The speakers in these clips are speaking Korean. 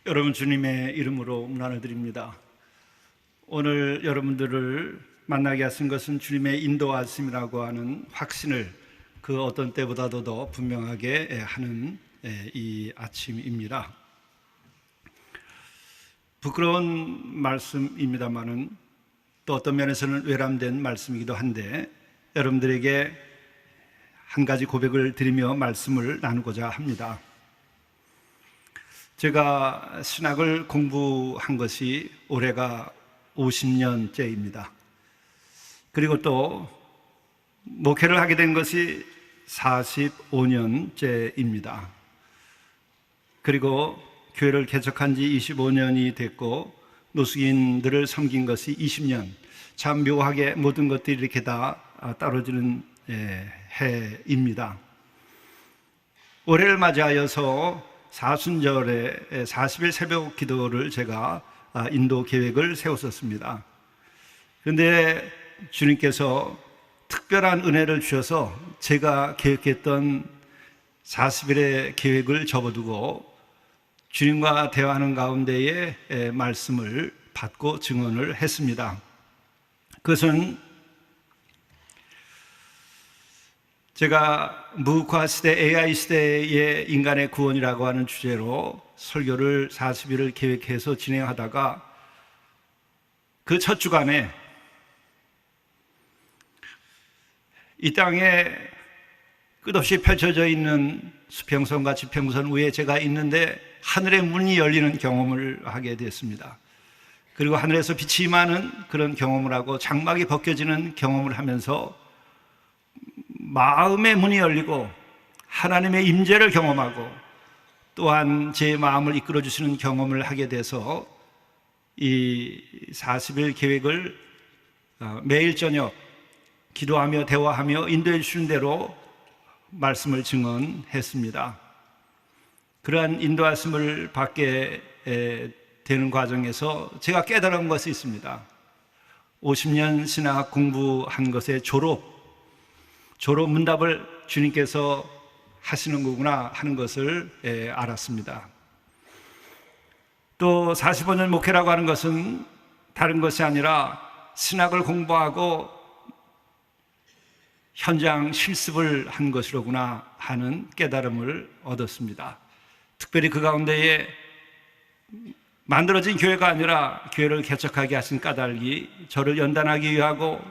여러분, 주님의 이름으로 문안을 드립니다. 오늘 여러분들을 만나게 하신 것은 주님의 인도하심이라고 하는 확신을 그 어떤 때보다도 더 분명하게 하는 이 아침입니다. 부끄러운 말씀입니다만은 또 어떤 면에서는 외람된 말씀이기도 한데, 여러분들에게 한 가지 고백을 드리며 말씀을 나누고자 합니다. 제가 신학을 공부한 것이 올해가 50년째입니다. 그리고 또 목회를 하게 된 것이 45년째입니다. 그리고 교회를 개척한 지 25년이 됐고 노숙인들을 섬긴 것이 20년. 참 묘하게 모든 것들이 이렇게 다 떨어지는 해입니다. 올해를 맞이하여서 사순절에 40일 새벽 기도를 제가 인도 계획을 세웠었습니다. 그런데 주님께서 특별한 은혜를 주셔서 제가 계획했던 40일의 계획을 접어두고 주님과 대화하는 가운데에 말씀을 받고 증언을 했습니다. 그것은 제가 무국화 시대, AI 시대의 인간의 구원이라고 하는 주제로 설교를 40일을 계획해서 진행하다가 그 첫 주간에 이 땅에 끝없이 펼쳐져 있는 수평선과 지평선 위에 제가 있는데 하늘의 문이 열리는 경험을 하게 됐습니다. 그리고 하늘에서 빛이 임하는 그런 경험을 하고 장막이 벗겨지는 경험을 하면서 마음의 문이 열리고 하나님의 임재를 경험하고 또한 제 마음을 이끌어 주시는 경험을 하게 돼서 이 40일 계획을 매일 저녁 기도하며 대화하며 인도해 주시는 대로 말씀을 증언했습니다. 그러한 인도하심을 받게 되는 과정에서 제가 깨달은 것이 있습니다. 50년 신학 공부한 것의 졸업 문답을 주님께서 하시는 거구나 하는 것을 알았습니다. 또 45년 목회라고 하는 것은 다른 것이 아니라 신학을 공부하고 현장 실습을 한 것이로구나 하는 깨달음을 얻었습니다. 특별히 그 가운데에 만들어진 교회가 아니라 교회를 개척하게 하신 까닭이 저를 연단하기 위하고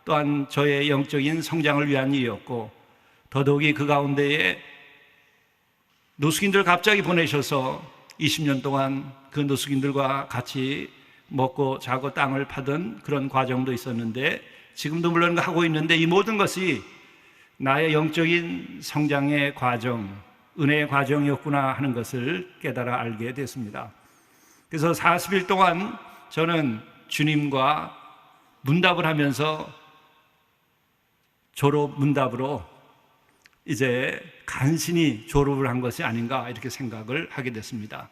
또한 저의 영적인 성장을 위한 일이었고, 더더욱이 그 가운데에 노숙인들 갑자기 보내셔서 20년 동안 그 노숙인들과 같이 먹고 자고 땅을 파던 그런 과정도 있었는데, 지금도 물론 하고 있는데, 이 모든 것이 나의 영적인 성장의 과정, 은혜의 과정이었구나 하는 것을 깨달아 알게 됐습니다. 그래서 40일 동안 저는 주님과 문답을 하면서 졸업 문답으로 이제 간신히 졸업을 한 것이 아닌가 이렇게 생각을 하게 됐습니다.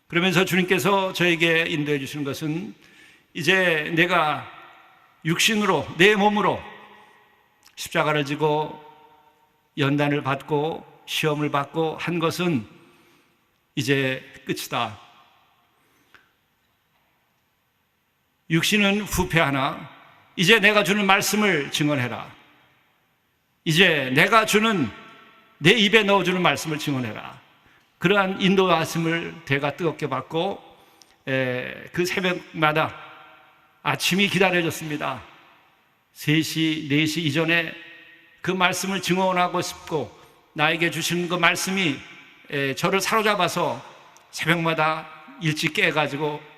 그러면서 주님께서 저에게 인도해 주시는 것은 이제 내가 육신으로 내 몸으로 십자가를 지고 연단을 받고 시험을 받고 한 것은 이제 끝이다. 육신은 후패하나 이제 내가 주는 말씀을 증언해라. 이제 내가 주는 내 입에 넣어주는 말씀을 증언해라. 그러한 인도하심을 제가 뜨겁게 받고 그 새벽마다 아침이 기다려졌습니다. 3시, 4시 이전에 그 말씀을 증언하고 싶고 나에게 주시는 그 말씀이 저를 사로잡아서 새벽마다 일찍 깨가지고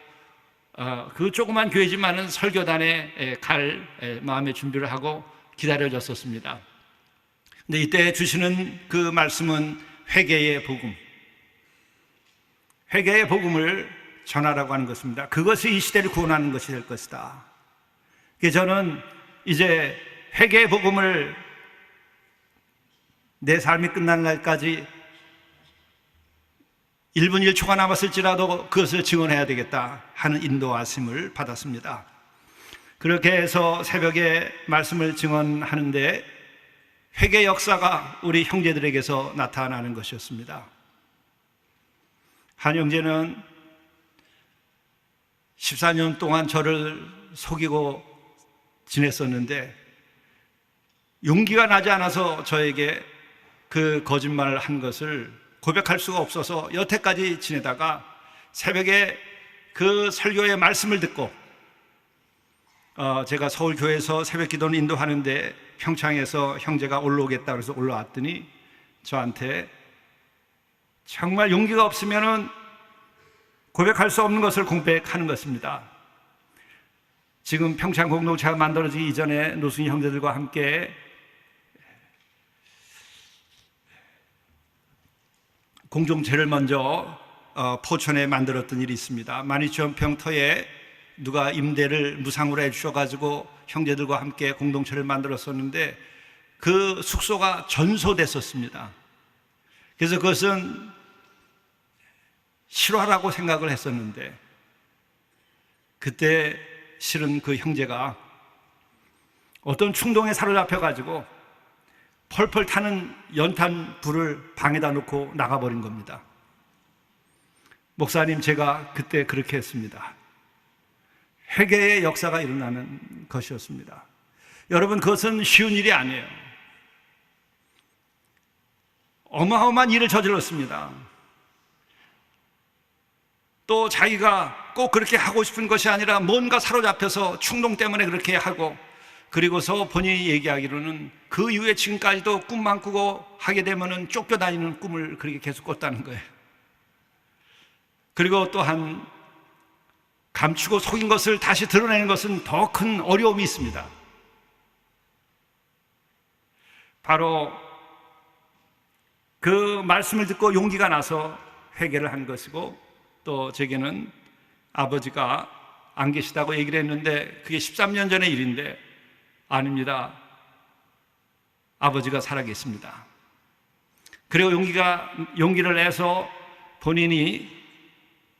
그 조그만 교회지만은 설교단에 갈 마음의 준비를 하고 기다려졌었습니다. 근데 이때 주시는 그 말씀은 회개의 복음, 회개의 복음을 전하라고 하는 것입니다. 그것이 이 시대를 구원하는 것이 될 것이다. 그래서 저는 이제 회개의 복음을 내 삶이 끝나는 날까지 1분 1초가 남았을지라도 그것을 증언해야 되겠다 하는 인도하심을 받았습니다. 그렇게 해서 새벽에 말씀을 증언하는데 회개 역사가 우리 형제들에게서 나타나는 것이었습니다. 한 형제는 14년 동안 저를 속이고 지냈었는데 용기가 나지 않아서 저에게 그 거짓말을 한 것을 고백할 수가 없어서 여태까지 지내다가 새벽에 그 설교의 말씀을 듣고 제가 서울교회에서 새벽 기도를 인도하는데 평창에서 형제가 올라오겠다 그래서 올라왔더니 저한테 정말 용기가 없으면은 고백할 수 없는 것을 고백하는 것입니다. 지금 평창 공동체가 만들어지기 이전에 노승희 형제들과 함께 공동체를 먼저 포천에 만들었던 일이 있습니다. 12,000평터에 누가 임대를 무상으로 해주셔가지고 형제들과 함께 공동체를 만들었었는데 그 숙소가 전소됐었습니다. 그래서 그것은 실화라고 생각을 했었는데 그때 실은 그 형제가 어떤 충동에 사로잡혀가지고 펄펄 타는 연탄 불을 방에다 놓고 나가버린 겁니다. 목사님, 제가 그때 그렇게 했습니다. 회개의 역사가 일어나는 것이었습니다. 여러분, 그것은 쉬운 일이 아니에요. 어마어마한 일을 저질렀습니다. 또 자기가 꼭 그렇게 하고 싶은 것이 아니라 뭔가 사로잡혀서 충동 때문에 그렇게 하고, 그리고서 본인이 얘기하기로는 그 이후에 지금까지도 꿈만 꾸고 하게 되면은 쫓겨다니는 꿈을 그렇게 계속 꿨다는 거예요. 그리고 또한 감추고 속인 것을 다시 드러내는 것은 더 큰 어려움이 있습니다. 바로 그 말씀을 듣고 용기가 나서 회개를 한 것이고, 또 제게는 아버지가 안 계시다고 얘기를 했는데 그게 13년 전의 일인데 아닙니다. 아버지가 살아계십니다. 그리고 용기를 내서 본인이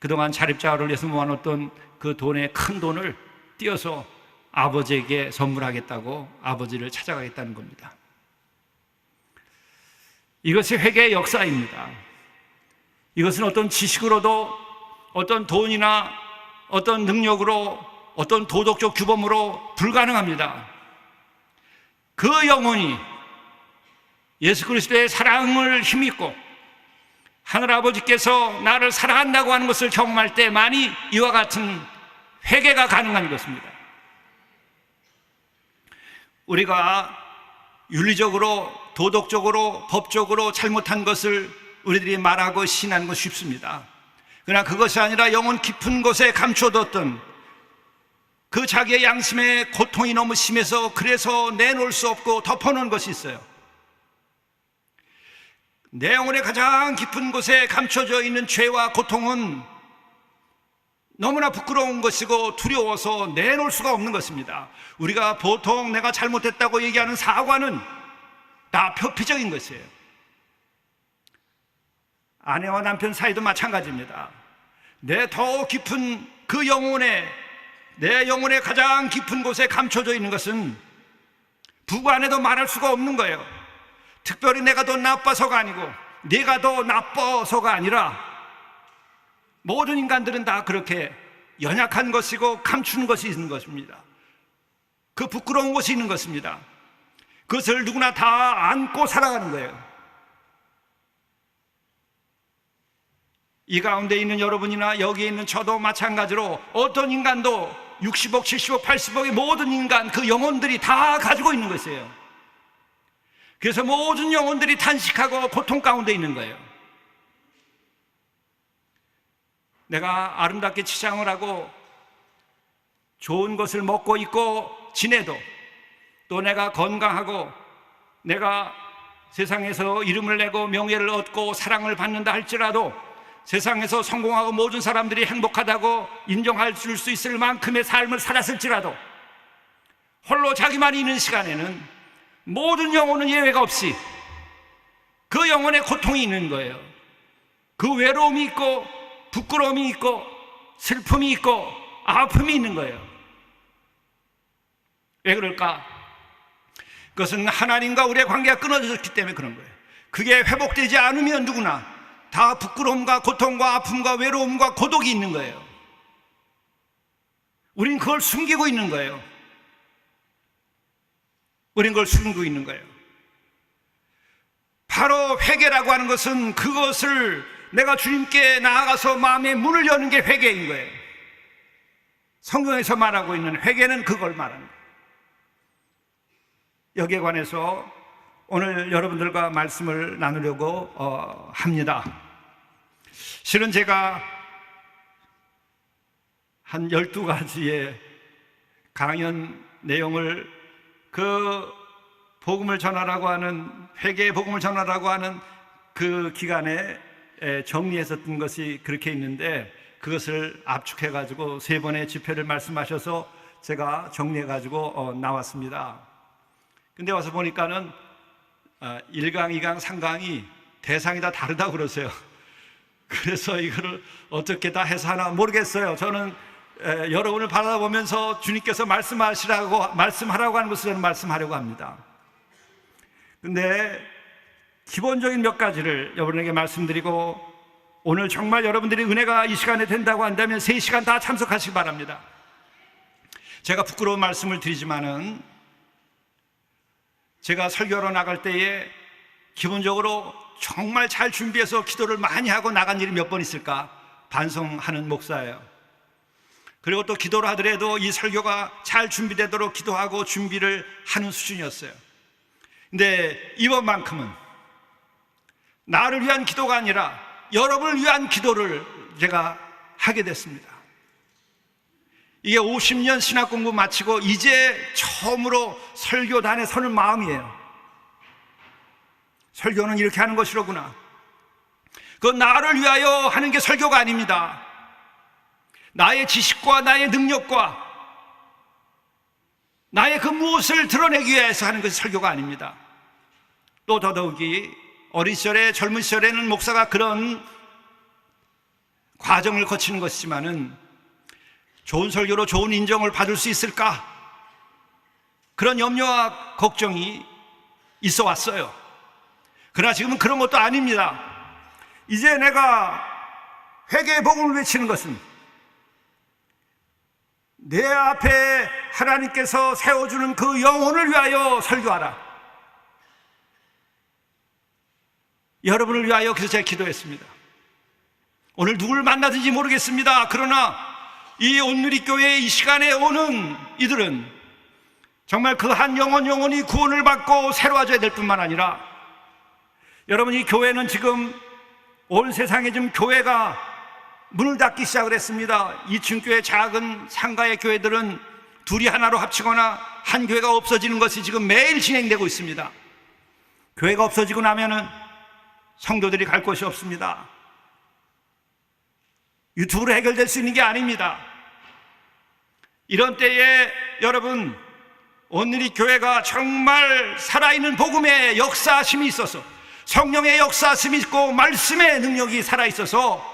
그동안 자립자를 위해서 모아놓던 그 돈의 큰 돈을 띄어서 아버지에게 선물하겠다고 아버지를 찾아가겠다는 겁니다. 이것이 회개의 역사입니다. 이것은 어떤 지식으로도, 어떤 돈이나 어떤 능력으로, 어떤 도덕적 규범으로 불가능합니다. 그 영혼이 예수 그리스도의 사랑을 힘입고 하늘아버지께서 나를 사랑한다고 하는 것을 경험할 때만이 이와 같은 회개가 가능한 것입니다. 우리가 윤리적으로, 도덕적으로, 법적으로 잘못한 것을 우리들이 말하고 시인하는 건 쉽습니다. 그러나 그것이 아니라 영혼 깊은 곳에 감춰뒀던 그 자기의 양심의 고통이 너무 심해서 그래서 내놓을 수 없고 덮어놓은 것이 있어요. 내 영혼의 가장 깊은 곳에 감춰져 있는 죄와 고통은 너무나 부끄러운 것이고 두려워서 내놓을 수가 없는 것입니다. 우리가 보통 내가 잘못했다고 얘기하는 사과는 다 표피적인 것이에요. 아내와 남편 사이도 마찬가지입니다. 내 더 깊은 그 영혼에, 내 영혼의 가장 깊은 곳에 감춰져 있는 것은 부부 안에도 말할 수가 없는 거예요. 특별히 내가 더 나빠서가 아니고 내가 더 나빠서가 아니라 모든 인간들은 다 그렇게 연약한 것이고 감추는 것이 있는 것입니다. 그 부끄러운 것이 있는 것입니다. 그것을 누구나 다 안고 살아가는 거예요. 이 가운데 있는 여러분이나 여기에 있는 저도 마찬가지로 어떤 인간도 60억, 70억, 80억의 모든 인간, 그 영혼들이 다 가지고 있는 것이에요. 그래서 모든 영혼들이 탄식하고 고통 가운데 있는 거예요. 내가 아름답게 치장을 하고 좋은 것을 먹고 있고 지내도, 또 내가 건강하고 내가 세상에서 이름을 내고 명예를 얻고 사랑을 받는다 할지라도, 세상에서 성공하고 모든 사람들이 행복하다고 인정할 수 있을 만큼의 삶을 살았을지라도 홀로 자기만 있는 시간에는 모든 영혼은 예외가 없이 그 영혼의 고통이 있는 거예요. 그 외로움이 있고 부끄러움이 있고 슬픔이 있고 아픔이 있는 거예요. 왜 그럴까? 그것은 하나님과 우리의 관계가 끊어졌기 때문에 그런 거예요. 그게 회복되지 않으면 누구나 다 부끄러움과 고통과 아픔과 외로움과 고독이 있는 거예요. 우린 그걸 숨기고 있는 거예요. 우린 그걸 숨기고 있는 거예요. 바로 회개라고 하는 것은 그것을 내가 주님께 나아가서 마음의 문을 여는 게 회개인 거예요. 성경에서 말하고 있는 회개는 그걸 말합니다. 여기에 관해서 오늘 여러분들과 말씀을 나누려고 합니다. 실은 제가 한 12가지의 강연 내용을 그 복음을 전하라고 하는, 회개의 복음을 전하라고 하는 그 기간에 정리해서 뜬 것이 그렇게 있는데, 그것을 압축해가지고 3번의 집회를 말씀하셔서 제가 정리해가지고 나왔습니다. 근데 와서 보니까는 1강, 2강, 3강이 대상이 다 다르다고 그러세요. 그래서 이거를 어떻게 다 해서 하나 모르겠어요. 저는 여러분을 바라보면서 주님께서 말씀하라고 하는 것을 저는 말씀하려고 합니다. 근데 기본적인 몇 가지를 여러분에게 말씀드리고, 오늘 정말 여러분들이 은혜가 이 시간에 된다고 한다면 3시간 다 참석하시기 바랍니다. 제가 부끄러운 말씀을 드리지만은, 제가 설교하러 나갈 때에 기본적으로 정말 잘 준비해서 기도를 많이 하고 나간 일이 몇 번 있을까 반성하는 목사예요. 그리고 또 기도를 하더라도 이 설교가 잘 준비되도록 기도하고 준비를 하는 수준이었어요. 근데 이번만큼은 나를 위한 기도가 아니라 여러분을 위한 기도를 제가 하게 됐습니다. 이게 50년 신학 공부 마치고 이제 처음으로 설교단에 서는 마음이에요. 설교는 이렇게 하는 것이로구나. 그건 나를 위하여 하는 게 설교가 아닙니다. 나의 지식과 나의 능력과 나의 그 무엇을 드러내기 위해서 하는 것이 설교가 아닙니다. 또 더더욱이 어린 시절에, 젊은 시절에는 목사가 그런 과정을 거치는 것이지만은 좋은 설교로 좋은 인정을 받을 수 있을까? 그런 염려와 걱정이 있어 왔어요. 그러나 지금은 그런 것도 아닙니다. 이제 내가 회개의 복음을 외치는 것은 내 앞에 하나님께서 세워주는 그 영혼을 위하여 설교하라. 여러분을 위하여 그래서 제가 기도했습니다. 오늘 누굴 만나든지 모르겠습니다. 그러나 이 온누리교회의 이 시간에 오는 이들은 정말 그 한 영혼이 구원을 받고 새로워져야 될 뿐만 아니라, 여러분, 이 교회는 지금 온 세상에 지금 교회가 문을 닫기 시작을 했습니다. 2층 교회 작은 상가의 교회들은 둘이 하나로 합치거나 한 교회가 없어지는 것이 지금 매일 진행되고 있습니다. 교회가 없어지고 나면은 성도들이 갈 곳이 없습니다. 유튜브로 해결될 수 있는 게 아닙니다. 이런 때에 여러분, 오늘이 교회가 정말 살아있는 복음의 역사심이 있어서, 성령의 역사심이 있고 말씀의 능력이 살아있어서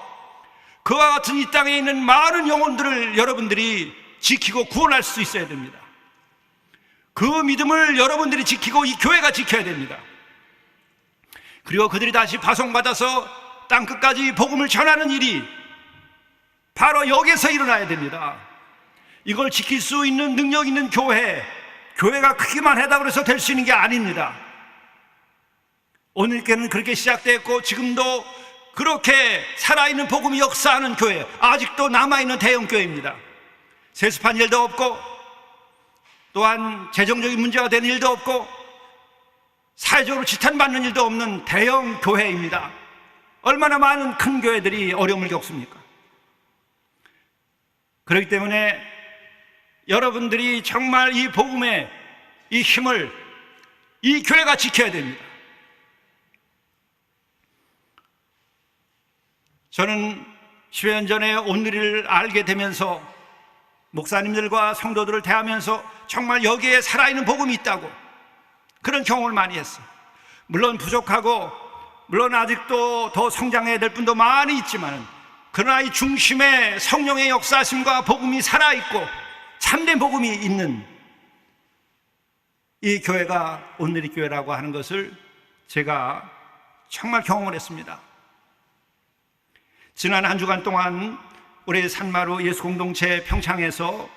그와 같은 이 땅에 있는 많은 영혼들을 여러분들이 지키고 구원할 수 있어야 됩니다. 그 믿음을 여러분들이 지키고 이 교회가 지켜야 됩니다. 그리고 그들이 다시 파송받아서 땅끝까지 복음을 전하는 일이 바로 여기서 일어나야 됩니다. 이걸 지킬 수 있는 능력 있는 교회가 크기만 하다고 해서 될 수 있는 게 아닙니다. 오늘께는 그렇게 시작됐고 지금도 그렇게 살아있는 복음이 역사하는 교회, 아직도 남아있는 대형교회입니다. 세습한 일도 없고, 또한 재정적인 문제가 되는 일도 없고, 사회적으로 지탄받는 일도 없는 대형교회입니다. 얼마나 많은 큰 교회들이 어려움을 겪습니까? 그렇기 때문에 여러분들이 정말 이 복음의 이 힘을 이 교회가 지켜야 됩니다. 저는 10여 년 전에 오늘을 알게 되면서 목사님들과 성도들을 대하면서 정말 여기에 살아있는 복음이 있다고 그런 경험을 많이 했어요. 물론 부족하고, 물론 아직도 더 성장해야 될 분도 많이 있지만, 그러나 이 중심에 성령의 역사심과 복음이 살아있고 참된 복음이 있는 이 교회가 오늘의 교회라고 하는 것을 제가 정말 경험을 했습니다. 지난 한 주간 동안 우리 산마루 예수공동체 평창에서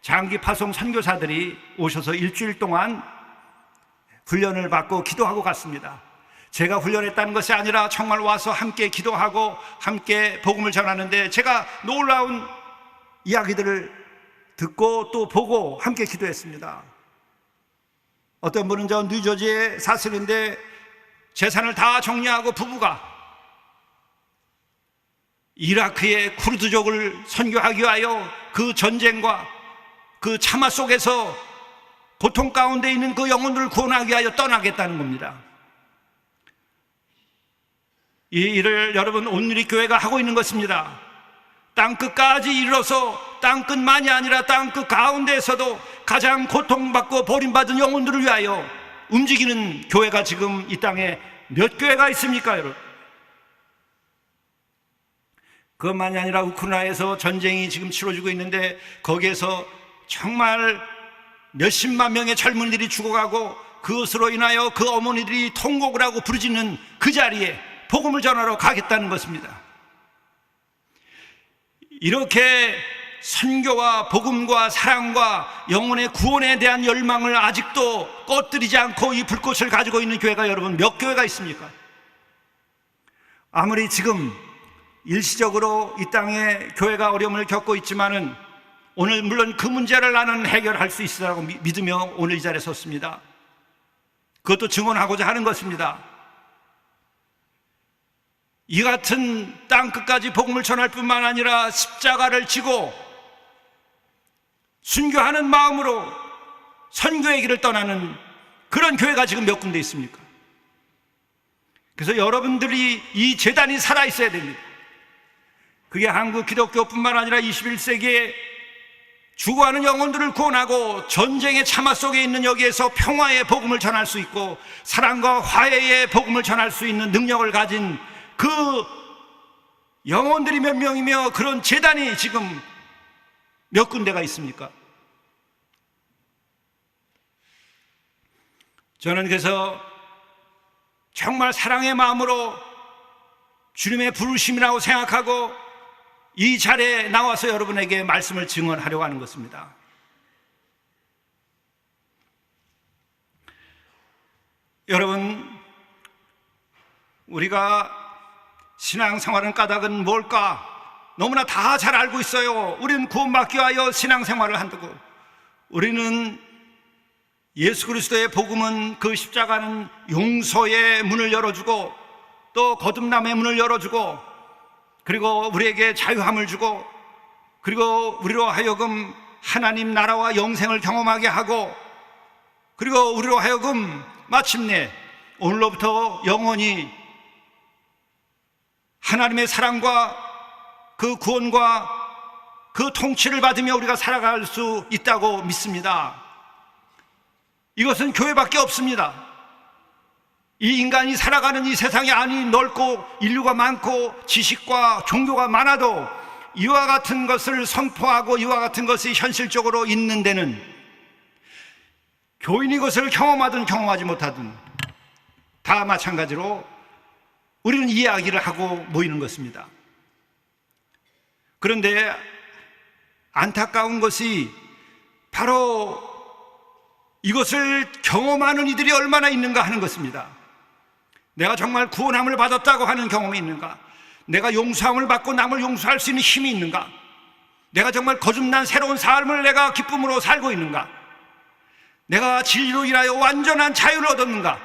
장기 파송 선교사들이 오셔서 일주일 동안 훈련을 받고 기도하고 갔습니다. 제가 훈련했다는 것이 아니라 정말 와서 함께 기도하고 함께 복음을 전하는데, 제가 놀라운 이야기들을 듣고 또 보고 함께 기도했습니다. 어떤 분은 저 뉴저지의 사슬인데 재산을 다 정리하고 부부가 이라크의 쿠르드족을 선교하기 위하여 그 전쟁과 그 참화 속에서 고통 가운데 있는 그 영혼들을 구원하기 위하여 떠나겠다는 겁니다. 이 일을 여러분 온누리교회가 하고 있는 것입니다. 땅끝까지 이르러서 땅끝만이 아니라 땅끝 가운데에서도 가장 고통받고 버림받은 영혼들을 위하여 움직이는 교회가 지금 이 땅에 몇 교회가 있습니까, 여러분? 그것만이 아니라 우크라이나에서 전쟁이 지금 치러지고 있는데 거기에서 정말 몇십만 명의 젊은이들이 죽어가고 그것으로 인하여 그 어머니들이 통곡을 하고 부르짖는 그 자리에 복음을 전하러 가겠다는 것입니다. 이렇게 선교와 복음과 사랑과 영혼의 구원에 대한 열망을 아직도 꺼뜨리지 않고 이 불꽃을 가지고 있는 교회가 여러분 몇 교회가 있습니까? 아무리 지금 일시적으로 이 땅에 교회가 어려움을 겪고 있지만은 오늘 물론 그 문제를 나는 해결할 수 있으라고 믿으며 오늘 이 자리에 섰습니다. 그것도 증언하고자 하는 것입니다. 이 같은 땅끝까지 복음을 전할 뿐만 아니라 십자가를 지고 순교하는 마음으로 선교의 길을 떠나는 그런 교회가 지금 몇 군데 있습니까? 그래서 여러분들이 이 재단이 살아있어야 됩니다. 그게 한국 기독교뿐만 아니라 21세기에 죽어가는 영혼들을 구원하고 전쟁의 참화 속에 있는 여기에서 평화의 복음을 전할 수 있고 사랑과 화해의 복음을 전할 수 있는 능력을 가진 그 영혼들이 몇 명이며 그런 재단이 지금 몇 군데가 있습니까? 저는 그래서 정말 사랑의 마음으로 주님의 부르심이라고 생각하고 이 자리에 나와서 여러분에게 말씀을 증언하려고 하는 것입니다. 여러분, 우리가 신앙생활은 까닭은 뭘까? 너무나 다 잘 알고 있어요. 우리는 구원받기 위하여 신앙생활을 한다고. 우리는 예수 그리스도의 복음은, 그 십자가는 용서의 문을 열어주고 또 거듭남의 문을 열어주고 그리고 우리에게 자유함을 주고 그리고 우리로 하여금 하나님 나라와 영생을 경험하게 하고 그리고 우리로 하여금 마침내 오늘로부터 영원히 하나님의 사랑과 그 구원과 그 통치를 받으며 우리가 살아갈 수 있다고 믿습니다. 이것은 교회밖에 없습니다. 이 인간이 살아가는 이 세상이 아니 넓고 인류가 많고 지식과 종교가 많아도 이와 같은 것을 선포하고 이와 같은 것이 현실적으로 있는 데는 교인이 그것을 경험하든 경험하지 못하든 다 마찬가지로 우리는 이야기를 하고 모이는 것입니다. 그런데 안타까운 것이 바로 이것을 경험하는 이들이 얼마나 있는가 하는 것입니다. 내가 정말 구원함을 받았다고 하는 경험이 있는가? 내가 용서함을 받고 남을 용서할 수 있는 힘이 있는가? 내가 정말 거듭난 새로운 삶을 내가 기쁨으로 살고 있는가? 내가 진리로 인하여 완전한 자유를 얻었는가?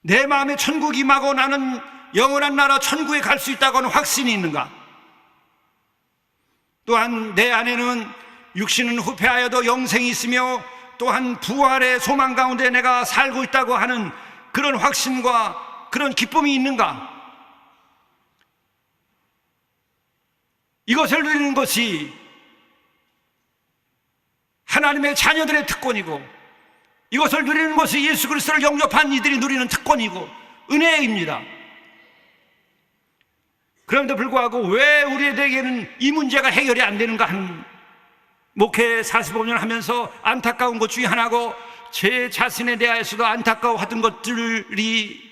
내 마음에 천국이 임하고 나는 영원한 나라 천국에 갈 수 있다고 하는 확신이 있는가? 또한 내 안에는 육신은 후패하여도 영생이 있으며 또한 부활의 소망 가운데 내가 살고 있다고 하는 그런 확신과 그런 기쁨이 있는가? 이것을 누리는 것이 하나님의 자녀들의 특권이고 이것을 누리는 것이 예수 그리스도를 영접한 이들이 누리는 특권이고 은혜입니다. 그런데 불구하고 왜 우리에게는 이 문제가 해결이 안 되는가 하는, 목회 45년 하면서 안타까운 것 중에 하나고 제 자신에 대해서도 안타까워하던 것들이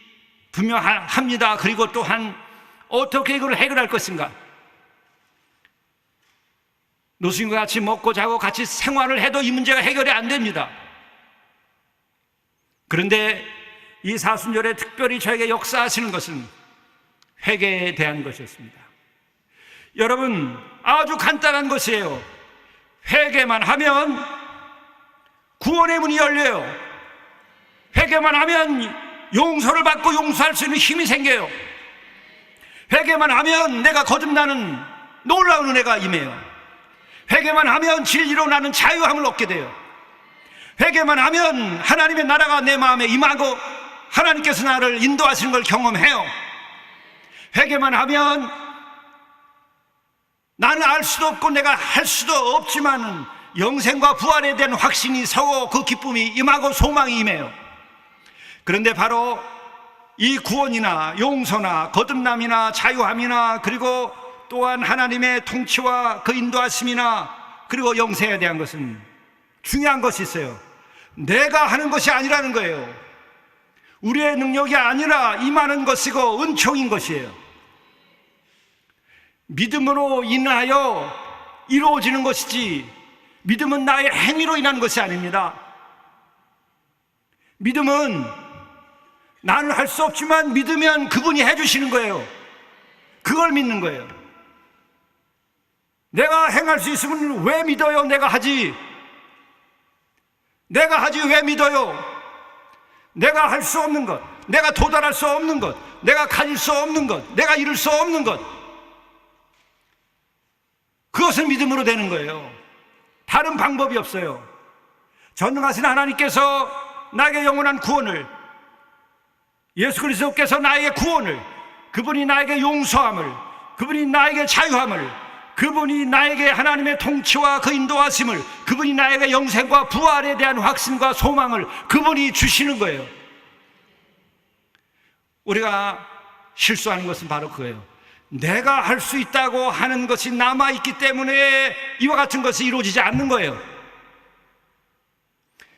분명합니다. 그리고 또한 어떻게 이걸 해결할 것인가? 노숙인과 같이 먹고 자고 같이 생활을 해도 이 문제가 해결이 안 됩니다. 그런데 이 사순절에 특별히 저에게 역사하시는 것은 회개에 대한 것이었습니다. 여러분, 아주 간단한 것이에요. 회개만 하면 구원의 문이 열려요. 회개만 하면 용서를 받고 용서할 수 있는 힘이 생겨요. 회개만 하면 내가 거듭나는 놀라운 은혜가 임해요. 회개만 하면 진리로 나는 자유함을 얻게 돼요. 회개만 하면 하나님의 나라가 내 마음에 임하고 하나님께서 나를 인도하시는 걸 경험해요. 회개만 하면 나는 알 수도 없고 내가 할 수도 없지만 영생과 부활에 대한 확신이 서고 그 기쁨이 임하고 소망이 임해요. 그런데 바로 이 구원이나 용서나 거듭남이나 자유함이나 그리고 또한 하나님의 통치와 그 인도하심이나 그리고 영생에 대한 것은 중요한 것이 있어요. 내가 하는 것이 아니라는 거예요. 우리의 능력이 아니라 임하는 것이고 은총인 것이에요. 믿음으로 인하여 이루어지는 것이지 믿음은 나의 행위로 인한 것이 아닙니다. 믿음은 나는 할 수 없지만 믿으면 그분이 해주시는 거예요. 그걸 믿는 거예요. 내가 행할 수 있으면 왜 믿어요? 내가 하지 왜 믿어요? 내가 할 수 없는 것, 내가 도달할 수 없는 것, 내가 가질 수 없는 것, 내가 이룰 수 없는 것, 그것은 믿음으로 되는 거예요. 다른 방법이 없어요. 전능하신 하나님께서 나에게 영원한 구원을, 예수 그리스도께서 나에게 구원을, 그분이 나에게 용서함을, 그분이 나에게 자유함을, 그분이 나에게 하나님의 통치와 그 인도하심을, 그분이 나에게 영생과 부활에 대한 확신과 소망을 그분이 주시는 거예요. 우리가 실수하는 것은 바로 그거예요. 내가 할 수 있다고 하는 것이 남아있기 때문에 이와 같은 것이 이루어지지 않는 거예요.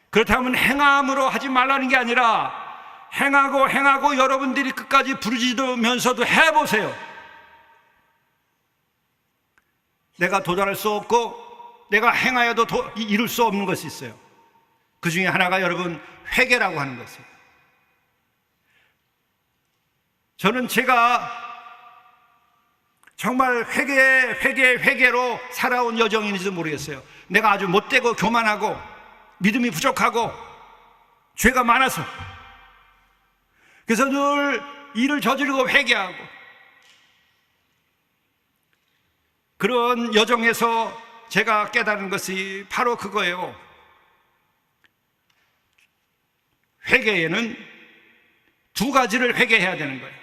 그렇다면 행함으로 하지 말라는 게 아니라 행하고 여러분들이 끝까지 부르짖으면서도 해보세요. 내가 도달할 수 없고 내가 행하여도 이룰 수 없는 것이 있어요. 그 중에 하나가 여러분 회개라고 하는 것이에요. 저는 제가 정말 회개로 살아온 여정인지도 모르겠어요. 내가 아주 못되고 교만하고 믿음이 부족하고 죄가 많아서 그래서 늘 일을 저지르고 회개하고 그런 여정에서 제가 깨달은 것이 바로 그거예요. 회개에는 두 가지를 회개해야 되는 거예요.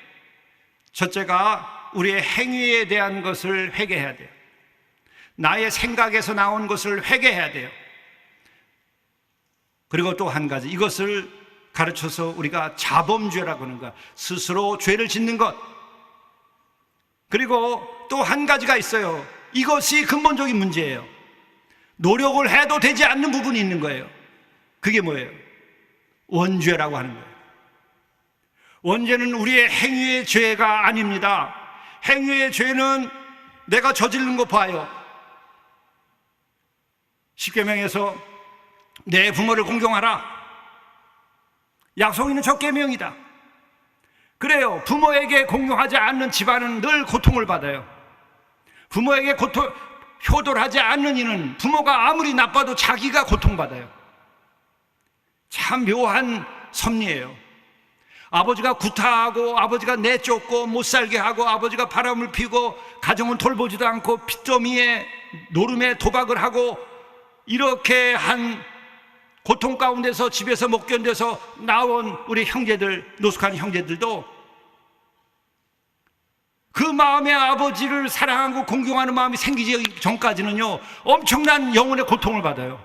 첫째가 우리의 행위에 대한 것을 회개해야 돼요. 나의 생각에서 나온 것을 회개해야 돼요. 그리고 또 한 가지, 이것을 가르쳐서 우리가 자범죄라고 하는 것, 스스로 죄를 짓는 것. 그리고 또 한 가지가 있어요. 이것이 근본적인 문제예요. 노력을 해도 되지 않는 부분이 있는 거예요. 그게 뭐예요? 원죄라고 하는 거예요. 원죄는 우리의 행위의 죄가 아닙니다. 행위의 죄는 내가 저지른 거 봐요. 십계명에서 내 부모를 공경하라. 약속 있는 첫 계명이다. 그래요. 부모에게 공경하지 않는 집안은 늘 고통을 받아요. 부모에게 효도하지 않는 이는 부모가 아무리 나빠도 자기가 고통받아요. 참 묘한 섭리예요. 아버지가 구타하고 아버지가 내쫓고 못살게 하고 아버지가 바람을 피고 가정은 돌보지도 않고 빚더미에 노름에 도박을 하고 이렇게 한 고통 가운데서 집에서 못 견뎌서 나온 우리 형제들, 노숙한 형제들도 그 마음에 아버지를 사랑하고 공경하는 마음이 생기기 전까지는요 엄청난 영혼의 고통을 받아요.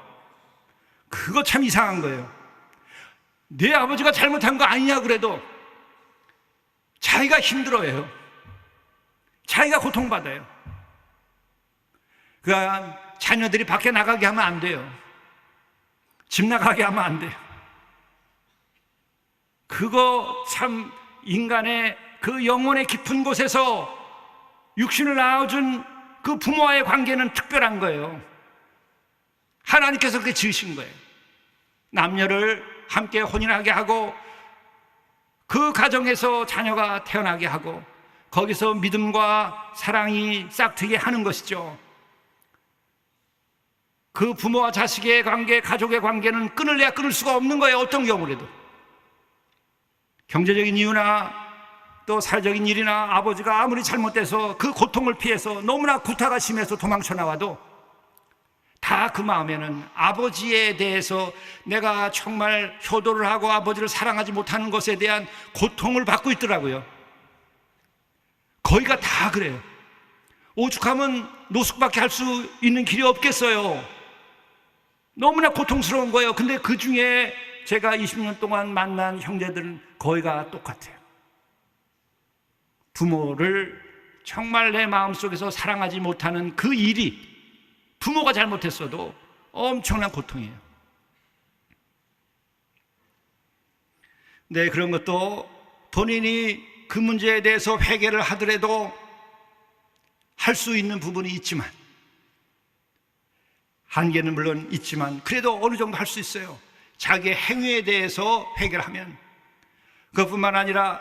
그거 참 이상한 거예요. 내 아버지가 잘못한 거 아니냐 그래도 자기가 힘들어해요. 자기가 고통받아요. 그러니까 자녀들이 밖에 나가게 하면 안 돼요. 집 나가게 하면 안 돼요. 그거 참 인간의 그 영혼의 깊은 곳에서 육신을 낳아준 그 부모와의 관계는 특별한 거예요. 하나님께서 그렇게 지으신 거예요. 남녀를 함께 혼인하게 하고 그 가정에서 자녀가 태어나게 하고 거기서 믿음과 사랑이 싹트게 하는 것이죠. 그 부모와 자식의 관계, 가족의 관계는 끊을래야 끊을 수가 없는 거예요. 어떤 경우라도. 경제적인 이유나 또 사회적인 일이나 아버지가 아무리 잘못돼서 그 고통을 피해서 너무나 구타가 심해서 도망쳐 나와도 다 그 마음에는 아버지에 대해서 내가 정말 효도를 하고 아버지를 사랑하지 못하는 것에 대한 고통을 받고 있더라고요. 거의가 다 그래요. 오죽하면 노숙밖에 할 수 있는 길이 없겠어요. 너무나 고통스러운 거예요. 근데 그 중에 제가 20년 동안 만난 형제들은 거의가 똑같아요. 부모를 정말 내 마음속에서 사랑하지 못하는 그 일이 부모가 잘못했어도 엄청난 고통이에요. 네, 그런 것도 본인이 그 문제에 대해서 회개를 하더라도 할 수 있는 부분이 있지만, 한계는 물론 있지만 그래도 어느 정도 할 수 있어요. 자기의 행위에 대해서 회개를 하면. 그것뿐만 아니라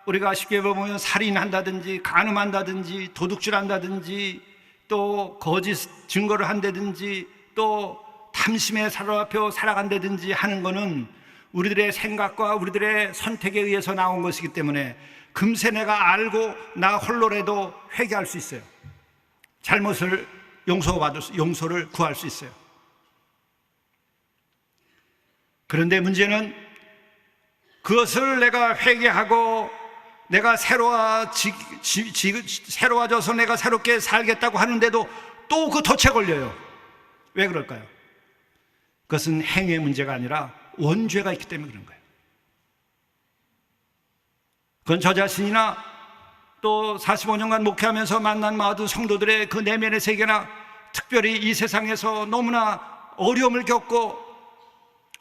우리가 쉽게 보면 살인한다든지 간음한다든지 도둑질한다든지 또 거짓 증거를 한다든지 또 탐심에 사로잡혀 살아간다든지 하는 것은 우리들의 생각과 우리들의 선택에 의해서 나온 것이기 때문에 금세 내가 알고 나 홀로라도 회개할 수 있어요. 잘못을 용서를 구할 수 있어요. 그런데 문제는 그것을 내가 회개하고 내가 새로워져서 내가 새롭게 살겠다고 하는데도 또 그 덫에 걸려요. 왜 그럴까요? 그것은 행위의 문제가 아니라 원죄가 있기 때문에 그런 거예요. 그건 저 자신이나 또 45년간 목회하면서 만난 모든 성도들의 그 내면의 세계나 특별히 이 세상에서 너무나 어려움을 겪고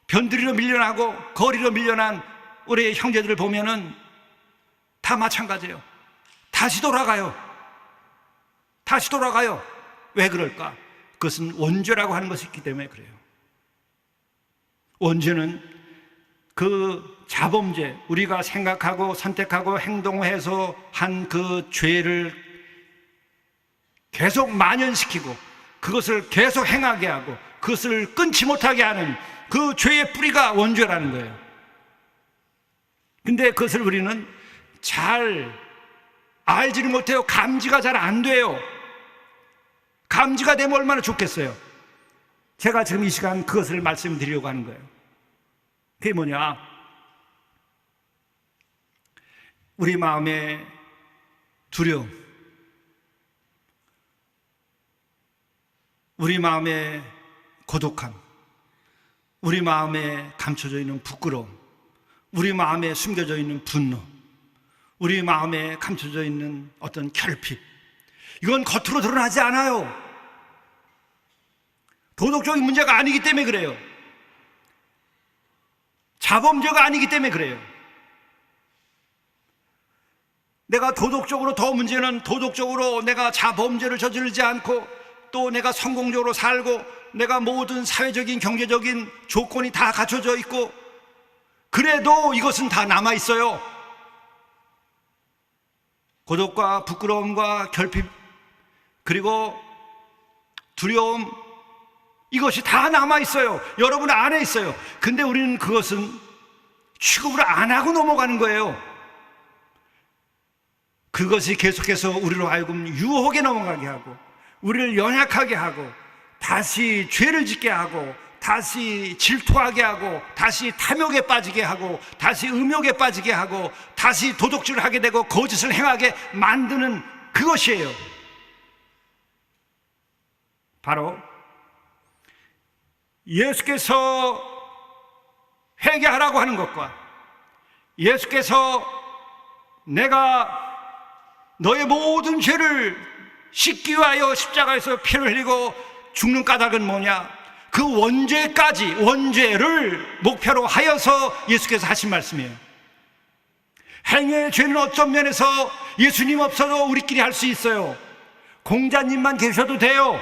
변두리로 밀려나고 거리로 밀려난 우리 형제들을 보면은 다 마찬가지예요. 다시 돌아가요. 왜 그럴까? 그것은 원죄라고 하는 것이 있기 때문에 그래요. 원죄는 그 자범죄, 우리가 생각하고 선택하고 행동해서 한 그 죄를 계속 만연시키고 그것을 계속 행하게 하고 그것을 끊지 못하게 하는 그 죄의 뿌리가 원죄라는 거예요. 근데 그것을 우리는 잘 알지를 못해요. 감지가 잘 안 돼요. 감지가 되면 얼마나 좋겠어요. 제가 지금 이 시간 그것을 말씀드리려고 하는 거예요. 그게 뭐냐? 우리 마음의 두려움, 우리 마음의 고독함, 우리 마음에 감춰져 있는 부끄러움, 우리 마음에 숨겨져 있는 분노, 우리 마음에 감춰져 있는 어떤 결핍, 이건 겉으로 드러나지 않아요. 도덕적인 문제가 아니기 때문에 그래요. 자범죄가 아니기 때문에 그래요. 내가 도덕적으로 더 문제는 도덕적으로 내가 자범죄를 저지르지 않고 또 내가 성공적으로 살고 내가 모든 사회적인 경제적인 조건이 다 갖춰져 있고 그래도 이것은 다 남아 있어요. 고독과 부끄러움과 결핍 그리고 두려움, 이것이 다 남아 있어요. 여러분 안에 있어요. 근데 우리는 그것은 취급을 안 하고 넘어가는 거예요. 그것이 계속해서 우리로 하여금 유혹에 넘어가게 하고 우리를 연약하게 하고 다시 죄를 짓게 하고 다시 질투하게 하고 다시 탐욕에 빠지게 하고 다시 음욕에 빠지게 하고 다시 도둑질을 하게 되고 거짓을 행하게 만드는 그것이에요. 바로 예수께서 회개하라고 하는 것과 예수께서 내가 너의 모든 죄를 씻기 위하여 십자가에서 피를 흘리고 죽는 까닭은 뭐냐? 그 원죄를 목표로 하여서 예수께서 하신 말씀이에요. 행위의 죄는 어떤 면에서 예수님 없어도 우리끼리 할 수 있어요. 공자님만 계셔도 돼요.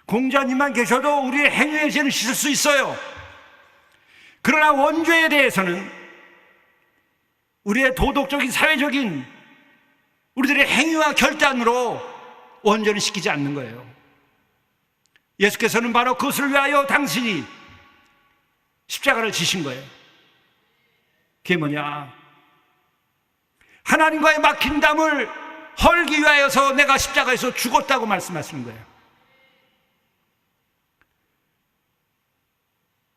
공자님만 계셔도 우리의 행위의 죄는 씻을 수 있어요. 그러나 원죄에 대해서는 우리의 도덕적인, 사회적인 우리들의 행위와 결단으로 원죄는 씻기지 않는 거예요. 예수께서는 바로 그것을 위하여 당신이 십자가를 지신 거예요. 그게 뭐냐? 하나님과의 막힌 담을 헐기 위하여서 내가 십자가에서 죽었다고 말씀하시는 거예요.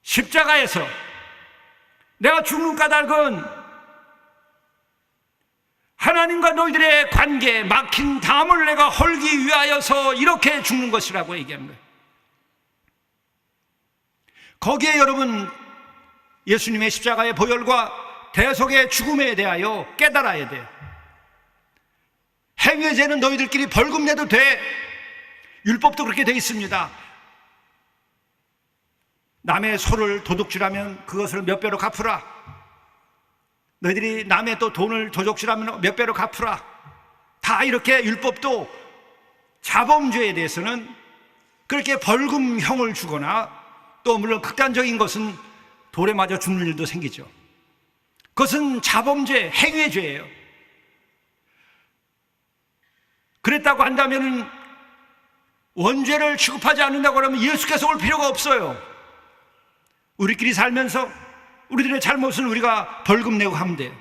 십자가에서 내가 죽는 까닭은 하나님과 너희들의 관계, 막힌 담을 내가 헐기 위하여서 이렇게 죽는 것이라고 얘기하는 거예요. 거기에 여러분 예수님의 십자가의 보혈과 대속의 죽음에 대하여 깨달아야 돼요. 행위의 죄는 너희들끼리 벌금 내도 돼. 율법도 그렇게 되어 있습니다. 남의 소를 도둑질하면 그것을 몇 배로 갚으라. 너희들이 남의 또 돈을 도둑질하면 몇 배로 갚으라. 다 이렇게 율법도 자범죄에 대해서는 그렇게 벌금형을 주거나 또 물론 극단적인 것은 돌에 맞아 죽는 일도 생기죠. 그것은 자범죄, 행위의 죄예요. 그랬다고 한다면 원죄를 취급하지 않는다고 하면 예수께서 올 필요가 없어요. 우리끼리 살면서 우리들의 잘못은 우리가 벌금 내고 하면 돼요.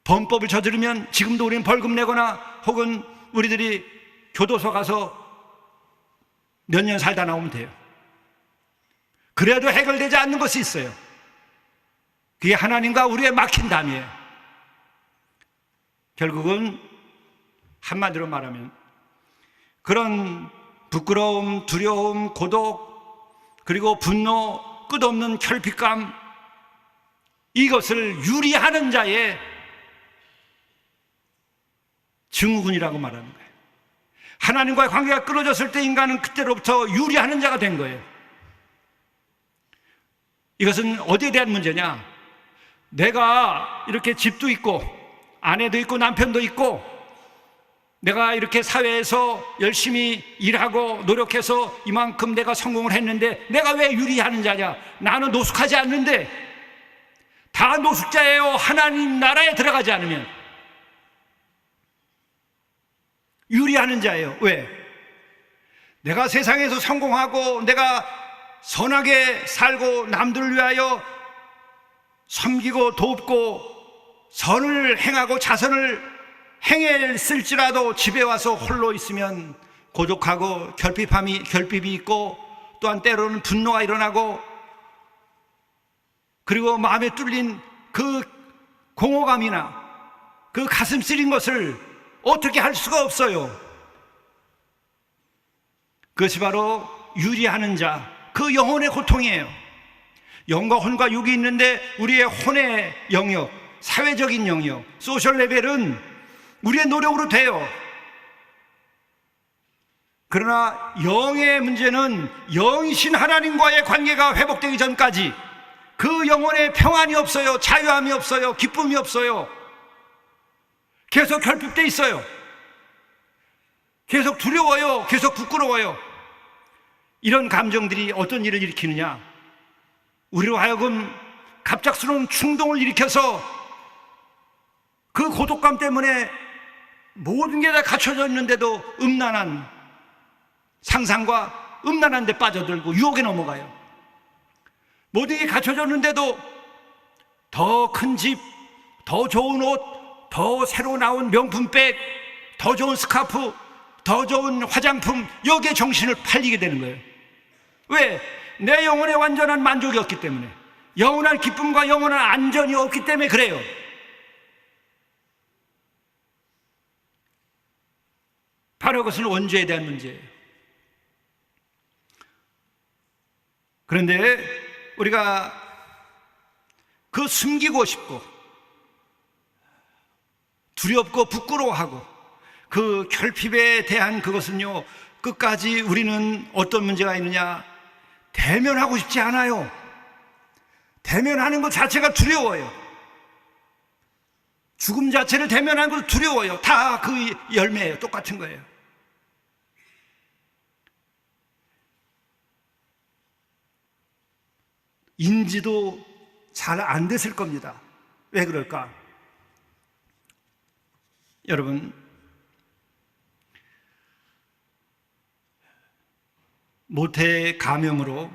범법을 저지르면 지금도 우리는 벌금 내거나 혹은 우리들이 교도소 가서 몇 년 살다 나오면 돼요. 그래도 해결되지 않는 것이 있어요. 그게 하나님과 우리의 막힌 담이에요. 결국은 한마디로 말하면 그런 부끄러움, 두려움, 고독, 그리고 분노, 끝없는 결핍감, 이것을 유리하는 자의 증후군이라고 말하는 거예요. 하나님과의 관계가 끊어졌을 때 인간은 그때로부터 유리하는 자가 된 거예요. 이것은 어디에 대한 문제냐? 내가 이렇게 집도 있고 아내도 있고 남편도 있고 내가 이렇게 사회에서 열심히 일하고 노력해서 이만큼 내가 성공을 했는데 내가 왜 유리하는 자냐? 나는 노숙하지 않는데. 다 노숙자예요. 하나님 나라에 들어가지 않으면 유리하는 자예요. 왜? 내가 세상에서 성공하고 내가 선하게 살고 남들을 위하여 섬기고 돕고 선을 행하고 자선을 행했을지라도 집에 와서 홀로 있으면 고독하고 결핍이 있고 또한 때로는 분노가 일어나고 그리고 마음에 뚫린 그 공허감이나 그 가슴 쓰린 것을 어떻게 할 수가 없어요. 그것이 바로 유리하는 자, 그 영혼의 고통이에요. 영과 혼과 육이 있는데 우리의 혼의 영역, 사회적인 영역, 소셜 레벨은 우리의 노력으로 돼요. 그러나 영의 문제는 영이신 하나님과의 관계가 회복되기 전까지 그 영혼에 평안이 없어요. 자유함이 없어요. 기쁨이 없어요. 계속 결핍돼 있어요. 계속 두려워요. 계속 부끄러워요. 이런 감정들이 어떤 일을 일으키느냐? 우리로 하여금 갑작스러운 충동을 일으켜서 그 고독감 때문에 모든 게 다 갖춰져 있는데도 음란한 상상과 음란한 데 빠져들고 유혹에 넘어가요. 모든 게 갖춰졌는데도 더 큰 집, 더 좋은 옷, 더 새로 나온 명품백, 더 좋은 스카프, 더 좋은 화장품, 여기에 정신을 팔리게 되는 거예요. 왜? 내 영혼에 완전한 만족이 없기 때문에, 영원한 기쁨과 영원한 안전이 없기 때문에 그래요. 바로 그것은 원죄에 대한 문제예요. 그런데 우리가 그 숨기고 싶고 두렵고 부끄러워하고 그 결핍에 대한 그것은요, 끝까지 우리는 어떤 문제가 있느냐? 대면하고 싶지 않아요. 대면하는 것 자체가 두려워요. 죽음 자체를 대면하는 것도 두려워요. 다 그 열매예요. 똑같은 거예요. 인지도 잘 안 됐을 겁니다. 왜 그럴까? 여러분, 모태 감염으로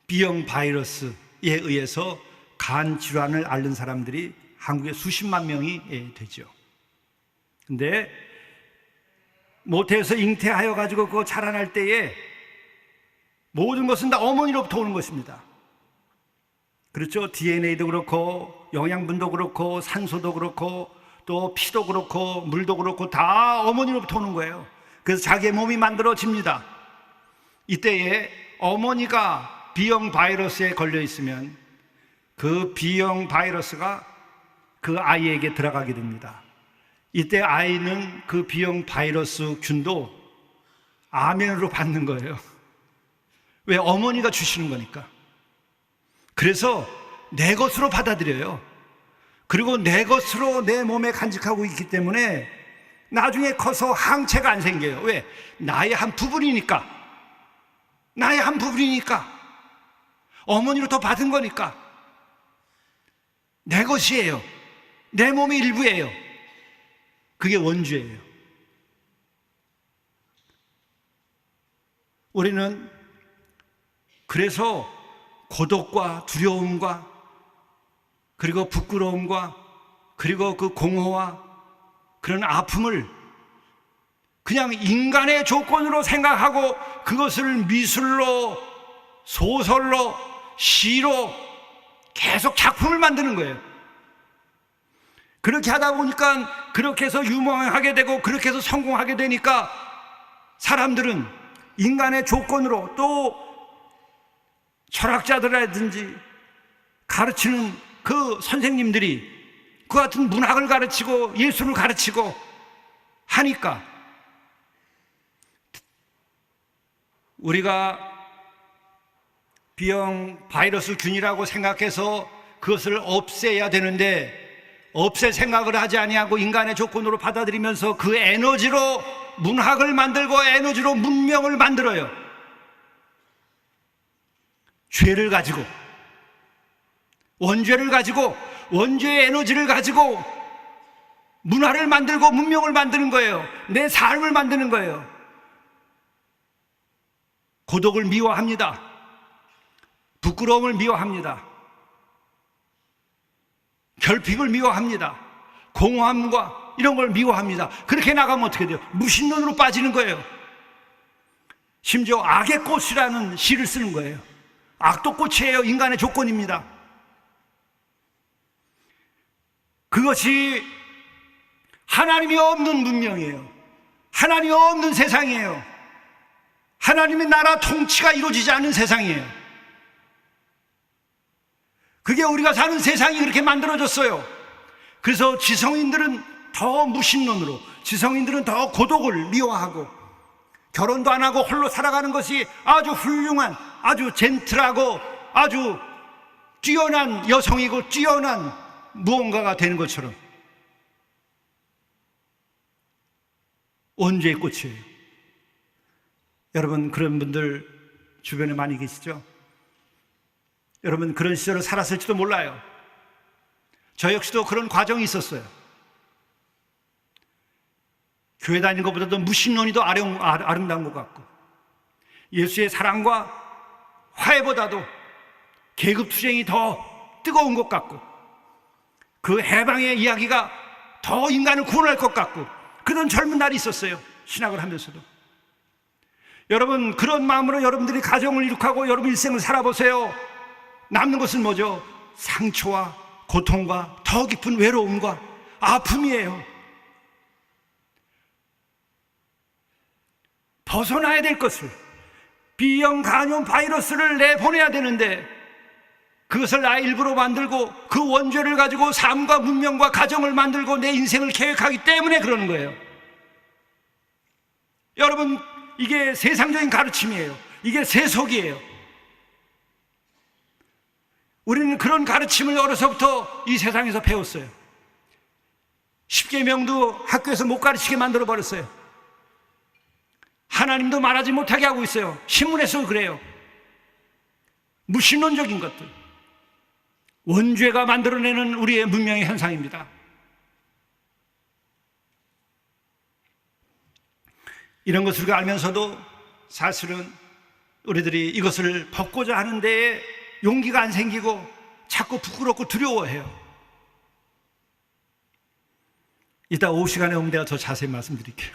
B형 바이러스에 의해서 간 질환을 앓는 사람들이 한국에 수십만 명이 되죠. 근데 모태에서 잉태하여 가지고 그거 자라날 때에 모든 것은 다 어머니로부터 오는 것입니다. 그렇죠? DNA도 그렇고 영양분도 그렇고 산소도 그렇고 또 피도 그렇고 물도 그렇고 다 어머니로부터 오는 거예요. 그래서 자기의 몸이 만들어집니다. 이때에 어머니가 B형 바이러스에 걸려 있으면 그 B형 바이러스가 그 아이에게 들어가게 됩니다. 이때 아이는 그 B형 바이러스 균도 아멘으로 받는 거예요. 왜? 어머니가 주시는 거니까. 그래서 내 것으로 받아들여요. 그리고 내 것으로 내 몸에 간직하고 있기 때문에 나중에 커서 항체가 안 생겨요. 왜? 나의 한 부분이니까. 나의 한 부분이니까. 어머니로부터 받은 거니까. 내 것이에요. 내 몸의 일부예요. 그게 원죄예요. 우리는 그래서 고독과 두려움과 그리고 부끄러움과 그리고 그 공허와 그런 아픔을 그냥 인간의 조건으로 생각하고 그것을 미술로, 소설로, 시로 계속 작품을 만드는 거예요. 그렇게 하다 보니까 그렇게 해서 유명하게 되고 그렇게 해서 성공하게 되니까 사람들은 인간의 조건으로 또 철학자들이라든지 가르치는 그 선생님들이 그 같은 문학을 가르치고 예술을 가르치고 하니까 우리가 B형 바이러스 균이라고 생각해서 그것을 없애야 되는데 없앨 생각을 하지 아니하고 인간의 조건으로 받아들이면서 그 에너지로 문학을 만들고 에너지로 문명을 만들어요. 죄를 가지고 원죄를 가지고 원죄의 에너지를 가지고 문화를 만들고 문명을 만드는 거예요. 내 삶을 만드는 거예요. 고독을 미워합니다. 부끄러움을 미워합니다. 결핍을 미워합니다. 공허함과 이런 걸 미워합니다. 그렇게 나가면 어떻게 돼요? 무신론으로 빠지는 거예요. 심지어 악의 꽃이라는 시를 쓰는 거예요. 악도 꽃이에요. 인간의 조건입니다. 그것이 하나님이 없는 문명이에요. 하나님이 없는 세상이에요. 하나님의 나라 통치가 이루어지지 않는 세상이에요. 그게 우리가 사는 세상이 그렇게 만들어졌어요. 그래서 지성인들은 더 무신론으로, 지성인들은 더 고독을 미워하고 결혼도 안 하고 홀로 살아가는 것이 아주 훌륭한, 아주 젠틀하고 아주 뛰어난 여성이고 뛰어난 무언가가 되는 것처럼 원죄의 꽃이에요. 여러분 그런 분들 주변에 많이 계시죠? 여러분 그런 시절을 살았을지도 몰라요. 저 역시도 그런 과정이 있었어요. 교회 다니는 것보다도 무신론이 더 아름다운 것 같고 예수의 사랑과 화해보다도 계급투쟁이 더 뜨거운 것 같고 그 해방의 이야기가 더 인간을 구원할 것 같고 그런 젊은 날이 있었어요. 신학을 하면서도. 여러분 그런 마음으로 여러분들이 가정을 이룩하고 여러분 일생을 살아보세요. 남는 것은 뭐죠? 상처와 고통과 더 깊은 외로움과 아픔이에요. 벗어나야 될 것을 B형 간염 바이러스를 내보내야 되는데 그것을 나의 일부로 만들고 그 원죄를 가지고 삶과 문명과 가정을 만들고 내 인생을 계획하기 때문에 그러는 거예요. 여러분 이게 세상적인 가르침이에요. 이게 세속이에요. 우리는 그런 가르침을 어려서부터 이 세상에서 배웠어요. 십계명도 학교에서 못 가르치게 만들어 버렸어요. 하나님도 말하지 못하게 하고 있어요. 신문에서 그래요. 무신론적인 것들, 원죄가 만들어내는 우리의 문명의 현상입니다. 이런 것을 알면서도 사실은 우리들이 이것을 벗고자 하는 데에 용기가 안 생기고 자꾸 부끄럽고 두려워해요. 이따 오후 시간에 오면 내가 더 자세히 말씀드릴게요.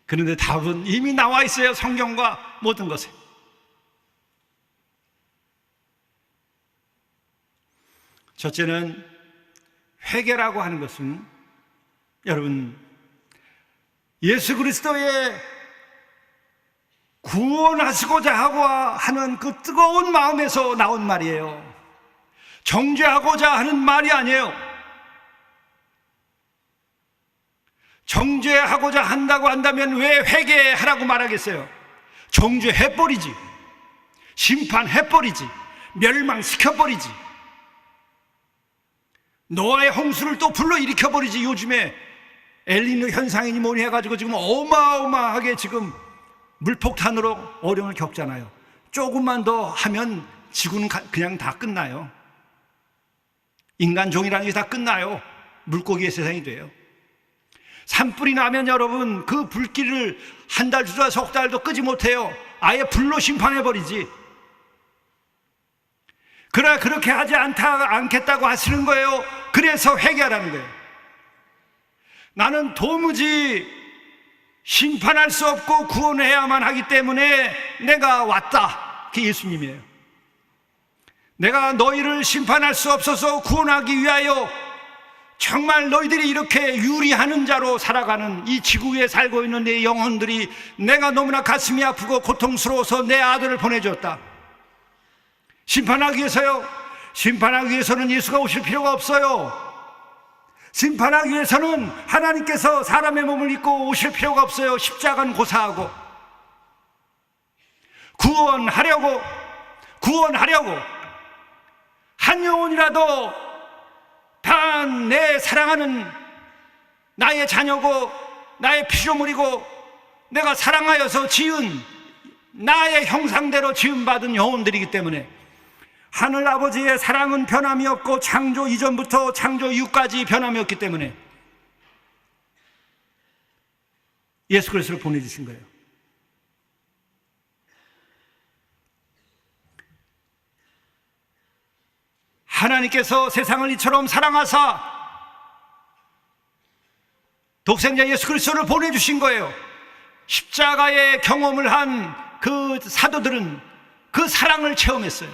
그런데 답은 이미 나와 있어요. 성경과 모든 것에. 첫째는 회개라고 하는 것은 여러분 예수 그리스도의 구원하시고자 하고 하는 그 뜨거운 마음에서 나온 말이에요. 정죄하고자 하는 말이 아니에요. 정죄하고자 한다고 한다면 왜 회개하라고 말하겠어요? 정죄해버리지, 심판해버리지, 멸망시켜버리지, 노아의 홍수를 또 불러일으켜버리지. 요즘에 엘니뇨 현상이니 뭐니 해가지고 지금 어마어마하게 지금 물폭탄으로 어려움을 겪잖아요. 조금만 더 하면 지구는 그냥 다 끝나요. 인간 종이라는 게 다 끝나요. 물고기의 세상이 돼요. 산불이 나면 여러분 그 불길을 한 달, 두 달, 석 달도 끄지 못해요. 아예 불로 심판해버리지. 그러나 그렇게 하지 않겠다고 하시는 거예요. 그래서 회개하라는 거예요. 나는 도무지 심판할 수 없고 구원해야만 하기 때문에 내가 왔다. 그게 예수님이에요. 내가 너희를 심판할 수 없어서 구원하기 위하여 정말 너희들이 이렇게 유리하는 자로 살아가는 이 지구에 살고 있는 내 영혼들이 내가 너무나 가슴이 아프고 고통스러워서 내 아들을 보내줬다. 심판하기 위해서요? 심판하기 위해서는 예수가 오실 필요가 없어요. 심판하기 위해서는 하나님께서 사람의 몸을 입고 오실 필요가 없어요. 십자가는 고사하고 구원하려고 한 영혼이라도 다 내 사랑하는 나의 자녀고 나의 피조물이고 내가 사랑하여서 지은 나의 형상대로 지음받은 영혼들이기 때문에 하늘 아버지의 사랑은 변함이 없고 창조 이전부터 창조 이후까지 변함이 없기 때문에 예수 그리스도를 보내주신 거예요. 하나님께서 세상을 이처럼 사랑하사 독생자 예수 그리스도를 보내주신 거예요. 십자가의 경험을 한 그 사도들은 그 사랑을 체험했어요.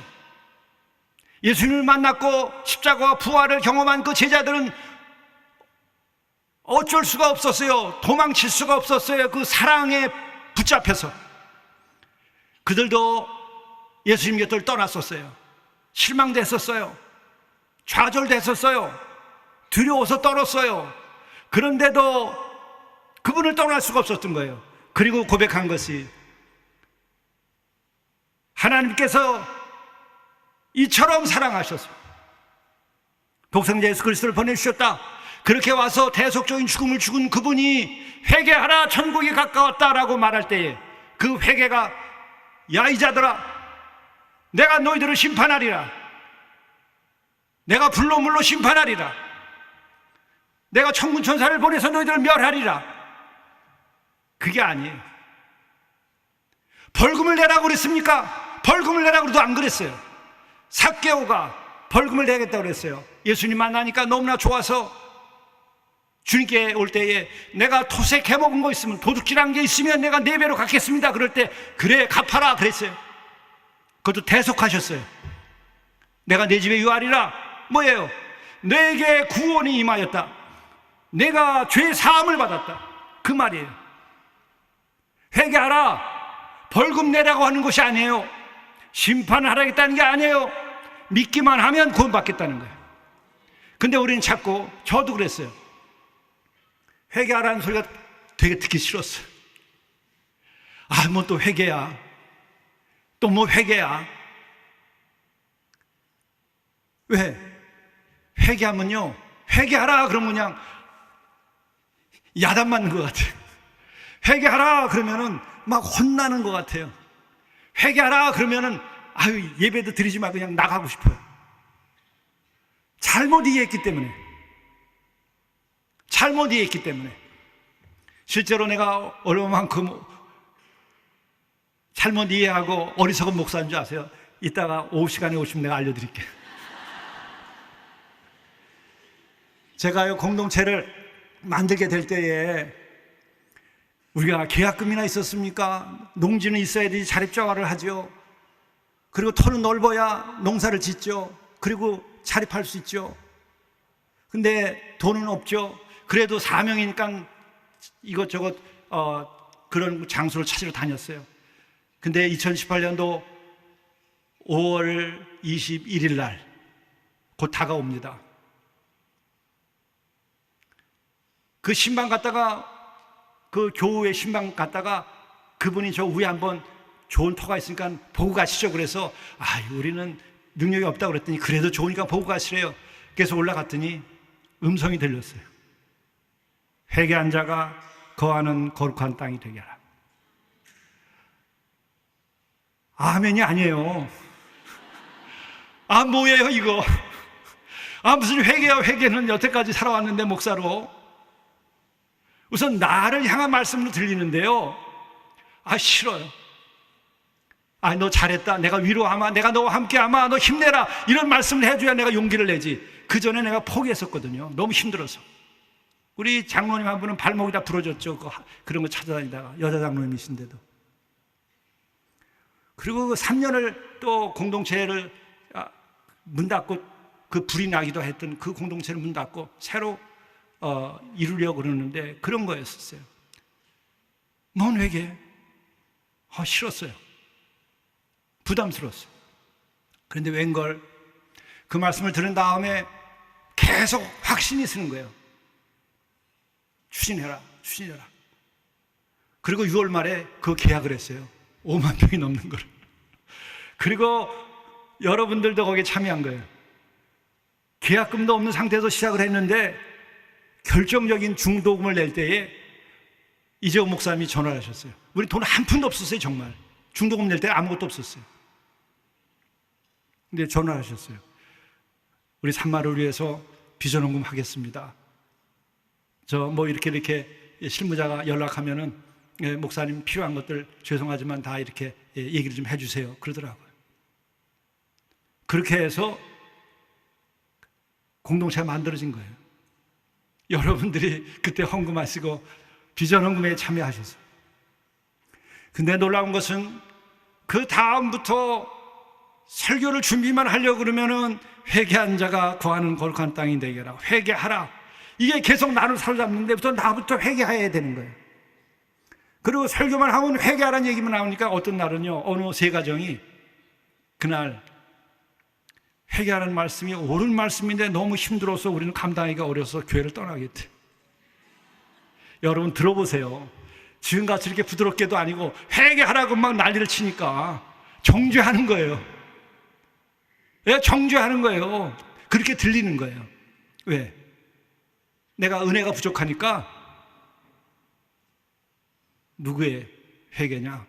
예수님을 만났고 십자가와 부활을 경험한 그 제자들은 어쩔 수가 없었어요. 도망칠 수가 없었어요. 그 사랑에 붙잡혀서 그들도 예수님 곁을 떠났었어요. 실망됐었어요. 좌절됐었어요. 두려워서 떨었어요. 그런데도 그분을 떠날 수가 없었던 거예요. 그리고 고백한 것이 하나님께서 이처럼 사랑하셨어요. 독생자 예수 그리스도를 보내주셨다. 그렇게 와서 대속적인 죽음을 죽은 그분이 회개하라 천국이 가까웠다라고 말할 때에 그 회개가 야 이 자들아 내가 너희들을 심판하리라. 내가 불로 물로 심판하리라. 내가 천군 천사를 보내서 너희들을 멸하리라. 그게 아니에요. 벌금을 내라고 그랬습니까? 벌금을 내라고 해도 안 그랬어요. 삭개오가 벌금을 내겠다고 그랬어요. 예수님 만나니까 너무나 좋아서 주님께 올 때에 내가 토색해 먹은 거 있으면 도둑질한 게 있으면 내가 4배로 갚겠습니다. 그럴 때 그래 갚아라 그랬어요. 그것도 대속하셨어요. 내가 내 집에 유하리라. 뭐예요? 내게 구원이 임하였다. 내가 죄 사함을 받았다. 그 말이에요. 회개하라. 벌금 내라고 하는 것이 아니에요. 심판하라겠다는 게 아니에요. 믿기만 하면 구원받겠다는 거예요. 근데 우리는 자꾸, 저도 그랬어요. 회개하라는 소리가 되게 듣기 싫었어요. 아, 뭐 또 회개야. 또 뭐 회개야. 왜? 회개하면요, 회개하라 그러면 그냥 야단 맞는 것 같아요. 회개하라 그러면은 막 혼나는 것 같아요. 회개하라 그러면은 아유, 예배도 드리지 말고 그냥 나가고 싶어요. 잘못 이해했기 때문에. 잘못 이해했기 때문에. 실제로 내가 얼마만큼 잘못 이해하고 어리석은 목사인 줄 아세요? 이따가 오후 시간에 오시면 내가 알려드릴게요. 제가요, 공동체를 만들게 될 때에 우리가 계약금이나 있었습니까? 농지는 있어야 되지, 자립자화를 하죠. 그리고 터는 넓어야 농사를 짓죠. 그리고 자립할 수 있죠. 근데 돈은 없죠. 그래도 사명이니까 이것저것 그런 장소를 찾으러 다녔어요. 근데 2018년도 5월 21일 날 곧 다가옵니다. 그 신방 갔다가, 그 교우의 신방 갔다가 그분이 저 위에 한번 좋은 터가 있으니까 보고 가시죠. 그래서 우리는 능력이 없다고 그랬더니 그래도 좋으니까 보고 가시래요. 그래서 올라갔더니 음성이 들렸어요. 회개한 자가 거하는 거룩한 땅이 되게 하라. 아멘이 아니에요. 뭐예요 이거? 무슨 회개야. 회개는 여태까지 살아왔는데 목사로 우선 나를 향한 말씀으로 들리는데요, 싫어요. 너 잘했다, 내가 위로하마, 내가 너와 함께하마, 너 힘내라, 이런 말씀을 해줘야 내가 용기를 내지. 그 전에 내가 포기했었거든요. 너무 힘들어서. 우리 장로님 한 분은 발목이 다 부러졌죠. 그런 거 찾아다니다가, 여자 장로님이신데도. 그리고 그 3년을 또 공동체를 문 닫고, 그 불이 나기도 했던 그 공동체를 문 닫고 새로 이루려고 그러는데 그런 거였었어요. 뭔 회개? 싫었어요. 부담스러웠어요. 그런데 웬걸 그 말씀을 들은 다음에 계속 확신이 쓰는 거예요. 추진해라, 추진해라. 그리고 6월 말에 그 계약을 했어요. 5만 평이 넘는 걸. 그리고 여러분들도 거기에 참여한 거예요. 계약금도 없는 상태에서 시작을 했는데 결정적인 중도금을 낼 때에 이재호 목사님이 전화를 하셨어요. 우리 돈 한 푼도 없었어요. 정말 중도금 낼 때 아무것도 없었어요. 근데 전화를 하셨어요. 우리 산마를 위해서 비전헌금 하겠습니다. 이렇게 실무자가 연락하면은 목사님 필요한 것들 죄송하지만 다 이렇게 얘기를 좀 해주세요. 그러더라고요. 그렇게 해서 공동체가 만들어진 거예요. 여러분들이 그때 헌금하시고 비전 헌금에 참여하셨어요. 근데 놀라운 것은 그 다음부터 설교를 준비만 하려고 그러면은 회개한 자가 거하는 거룩한 땅이 되게 하라, 회개하라, 이게 계속 나를 사로잡는데 부터 나부터 회개해야 되는 거예요. 그리고 설교만 하면 회개하라는 얘기만 나오니까 어떤 날은요, 어느 세 가정이 그날 회개하라는 말씀이 옳은 말씀인데 너무 힘들어서 우리는 감당하기가 어려서 교회를 떠나겠대. 여러분 들어보세요. 지금같이 이렇게 부드럽게도 아니고 회개하라고 막 난리를 치니까 정죄하는 거예요. 정죄하는 거예요. 그렇게 들리는 거예요. 왜? 내가 은혜가 부족하니까. 누구의 회개냐?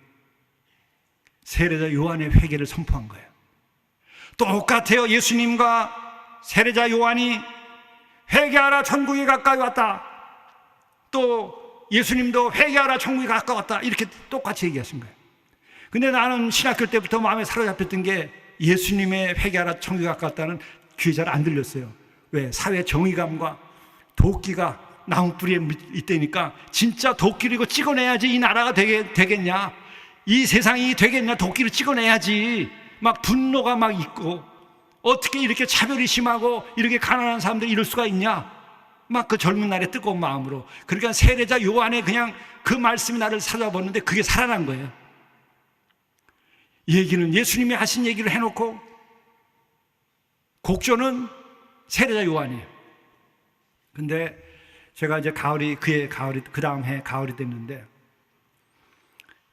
세례자 요한의 회개를 선포한 거예요. 똑같아요. 예수님과 세례자 요한이 회개하라, 천국이 가까이 왔다. 또 예수님도 회개하라, 천국이 가까웠다. 이렇게 똑같이 얘기하신 거예요. 근데 나는 신학교 때부터 마음에 사로잡혔던 게 예수님의 회개하라, 천국이 가까웠다는 귀에 잘 안 들렸어요. 왜? 사회 정의감과 도끼가 나무 뿌리에 있다니까 진짜 도끼를 이거 찍어내야지 이 나라가 되겠냐, 이 세상이 되겠냐, 도끼를 찍어내야지. 막 분노가 막 있고 어떻게 이렇게 차별이 심하고 이렇게 가난한 사람들이 이럴 수가 있냐, 막 그 젊은 날의 뜨거운 마음으로. 그러니까 세례자 요한의 그냥 그 말씀이 나를 찾아봤는데 그게 살아난 거예요. 얘기는 예수님이 하신 얘기를 해놓고 곡조는 세례자 요한이에요. 근데 제가 이제 가을이 그 다음 해 가을이 됐는데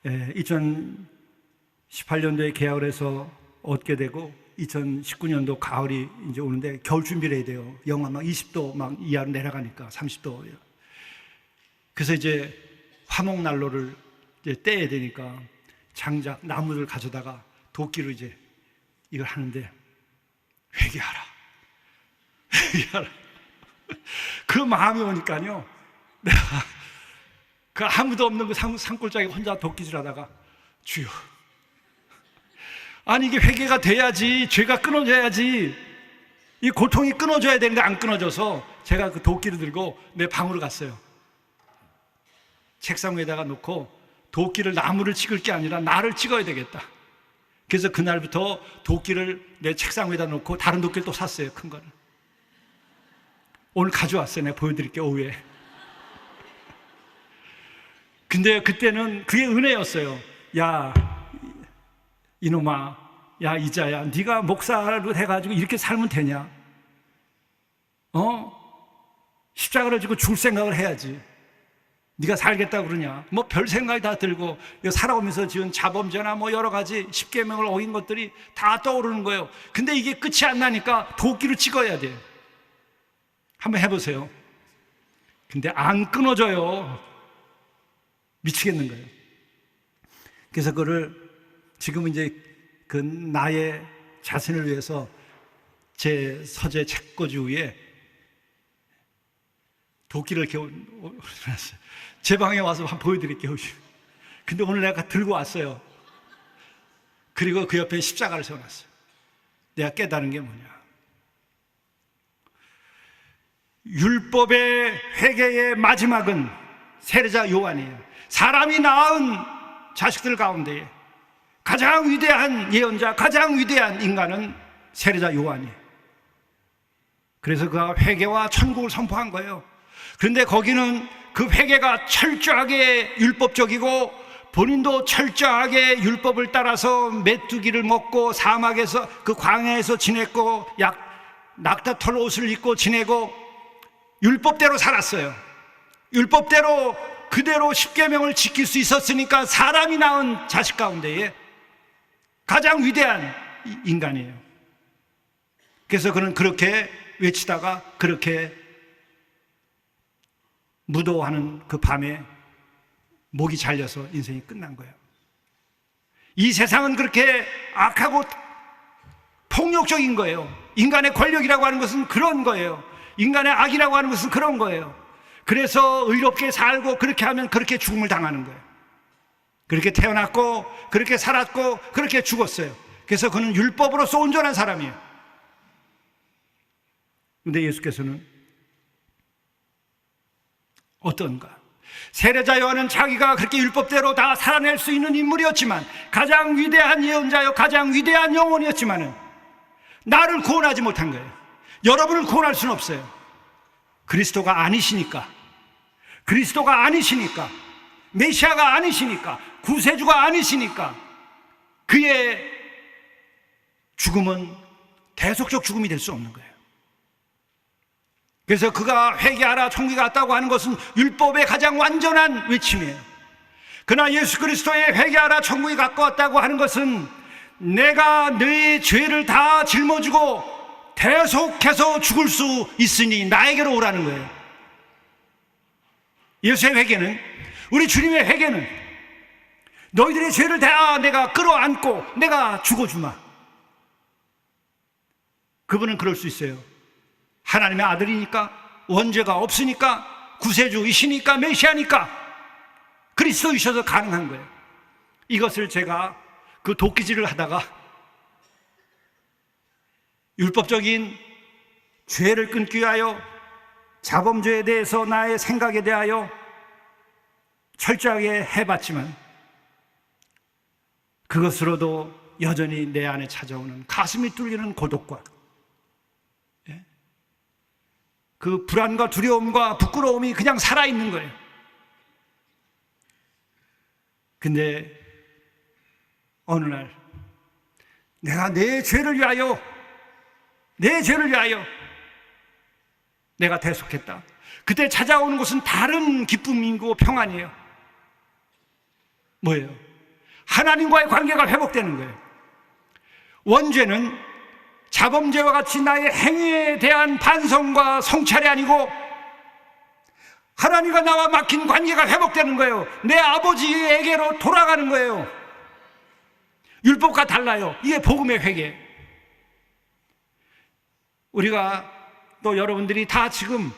2018년도에 계약을 해서 얻게 되고 2019년도 가을이 이제 오는데 겨울 준비를 해야 돼요. 영하 막 20도 막 이하로 내려가니까 30도. 그래서 이제 화목난로를 이제 떼야 되니까 장작, 나무를 가져다가 도끼로 이제 이걸 하는데 회개하라. 회개하라. 그 마음이 오니까요. 내가 그 아무도 없는 그 산골짜기 혼자 도끼질 하다가 주여. 아니 이게 회개가 돼야지, 죄가 끊어져야지, 이 고통이 끊어져야 되는데 안 끊어져서 제가 그 도끼를 들고 내 방으로 갔어요. 책상 위에다가 놓고 도끼를 나무를 찍을 게 아니라 나를 찍어야 되겠다. 그래서 그날부터 도끼를 내 책상 위에다 놓고 다른 도끼를 또 샀어요. 큰 거를. 오늘 가져왔어요. 내가 보여드릴게요. 오후에. 근데 그때는 그게 은혜였어요. 야 이놈아, 야 이자야, 네가 목사로 해가지고 이렇게 살면 되냐? 십자가를 지고 죽을 생각을 해야지. 네가 살겠다고 그러냐? 뭐 별 생각이 다 들고 살아오면서 지은 자범죄나 뭐 여러 가지 십계명을 어긴 것들이 다 떠오르는 거예요. 근데 이게 끝이 안 나니까 도끼를 찍어야 돼. 한번 해보세요. 근데 안 끊어져요. 미치겠는 거예요. 그래서 그거를 지금은 이제 그 나의 자신을 위해서 제 서재 책꽂이 위에 도끼를 이렇게 올려놨어요. 제 방에 와서 한번 보여드릴게요. 근데 오늘 내가 들고 왔어요. 그리고 그 옆에 십자가를 세워놨어요. 내가 깨달은 게 뭐냐? 율법의 회개의 마지막은 세례자 요한이에요. 사람이 낳은 자식들 가운데 가장 위대한 예언자, 가장 위대한 인간은 세례자 요한이에요. 그래서 그가 회개와 천국을 선포한 거예요. 그런데 거기는 그 회개가 철저하게 율법적이고 본인도 철저하게 율법을 따라서 메뚜기를 먹고 사막에서 그 광야에서 지냈고 낙타털 옷을 입고 지내고 율법대로 살았어요. 율법대로 그대로 십계명을 지킬 수 있었으니까 사람이 낳은 자식 가운데에 가장 위대한 인간이에요. 그래서 그는 그렇게 외치다가 그렇게 무도하는 그 밤에 목이 잘려서 인생이 끝난 거예요. 이 세상은 그렇게 악하고 폭력적인 거예요. 인간의 권력이라고 하는 것은 그런 거예요. 인간의 악이라고 하는 것은 그런 거예요. 그래서 의롭게 살고 그렇게 하면 그렇게 죽음을 당하는 거예요. 그렇게 태어났고 그렇게 살았고 그렇게 죽었어요. 그래서 그는 율법으로서 온전한 사람이에요. 그런데 예수께서는 어떤가? 세례자 요한은 자기가 그렇게 율법대로 다 살아낼 수 있는 인물이었지만, 가장 위대한 예언자요 가장 위대한 영혼이었지만은 나를 구원하지 못한 거예요. 여러분을 구원할 수는 없어요. 그리스도가 아니시니까, 그리스도가 아니시니까, 메시아가 아니시니까, 구세주가 아니시니까 그의 죽음은 대속적 죽음이 될 수 없는 거예요. 그래서 그가 회개하라 천국에 갔다고 하는 것은 율법의 가장 완전한 외침이에요. 그러나 예수 그리스도의 회개하라 천국에 가까웠다고 하는 것은 내가 너의 죄를 다 짊어지고 대속해서 죽을 수 있으니 나에게로 오라는 거예요. 예수의 회개는, 우리 주님의 회개는 너희들의 죄를 다 내가 끌어안고 내가 죽어주마. 그분은 그럴 수 있어요. 하나님의 아들이니까, 원죄가 없으니까, 구세주이시니까, 메시아니까, 그리스도이셔서 가능한 거예요. 이것을 제가 그 도끼질을 하다가 율법적인 죄를 끊기 위하여, 자범죄에 대해서 나의 생각에 대하여 철저하게 해봤지만 그것으로도 여전히 내 안에 찾아오는 가슴이 뚫리는 고독과 그 불안과 두려움과 부끄러움이 그냥 살아있는 거예요. 근데 어느 날 내가 내 죄를 위하여 내가 대속했다. 그때 찾아오는 것은 다른 기쁨이고 평안이에요. 뭐예요? 하나님과의 관계가 회복되는 거예요. 원죄는 자범죄와 같이 나의 행위에 대한 반성과 성찰이 아니고 하나님과 나와 막힌 관계가 회복되는 거예요. 내 아버지에게로 돌아가는 거예요. 율법과 달라요. 이게 복음의 회개. 우리가 또 여러분들이 다 지금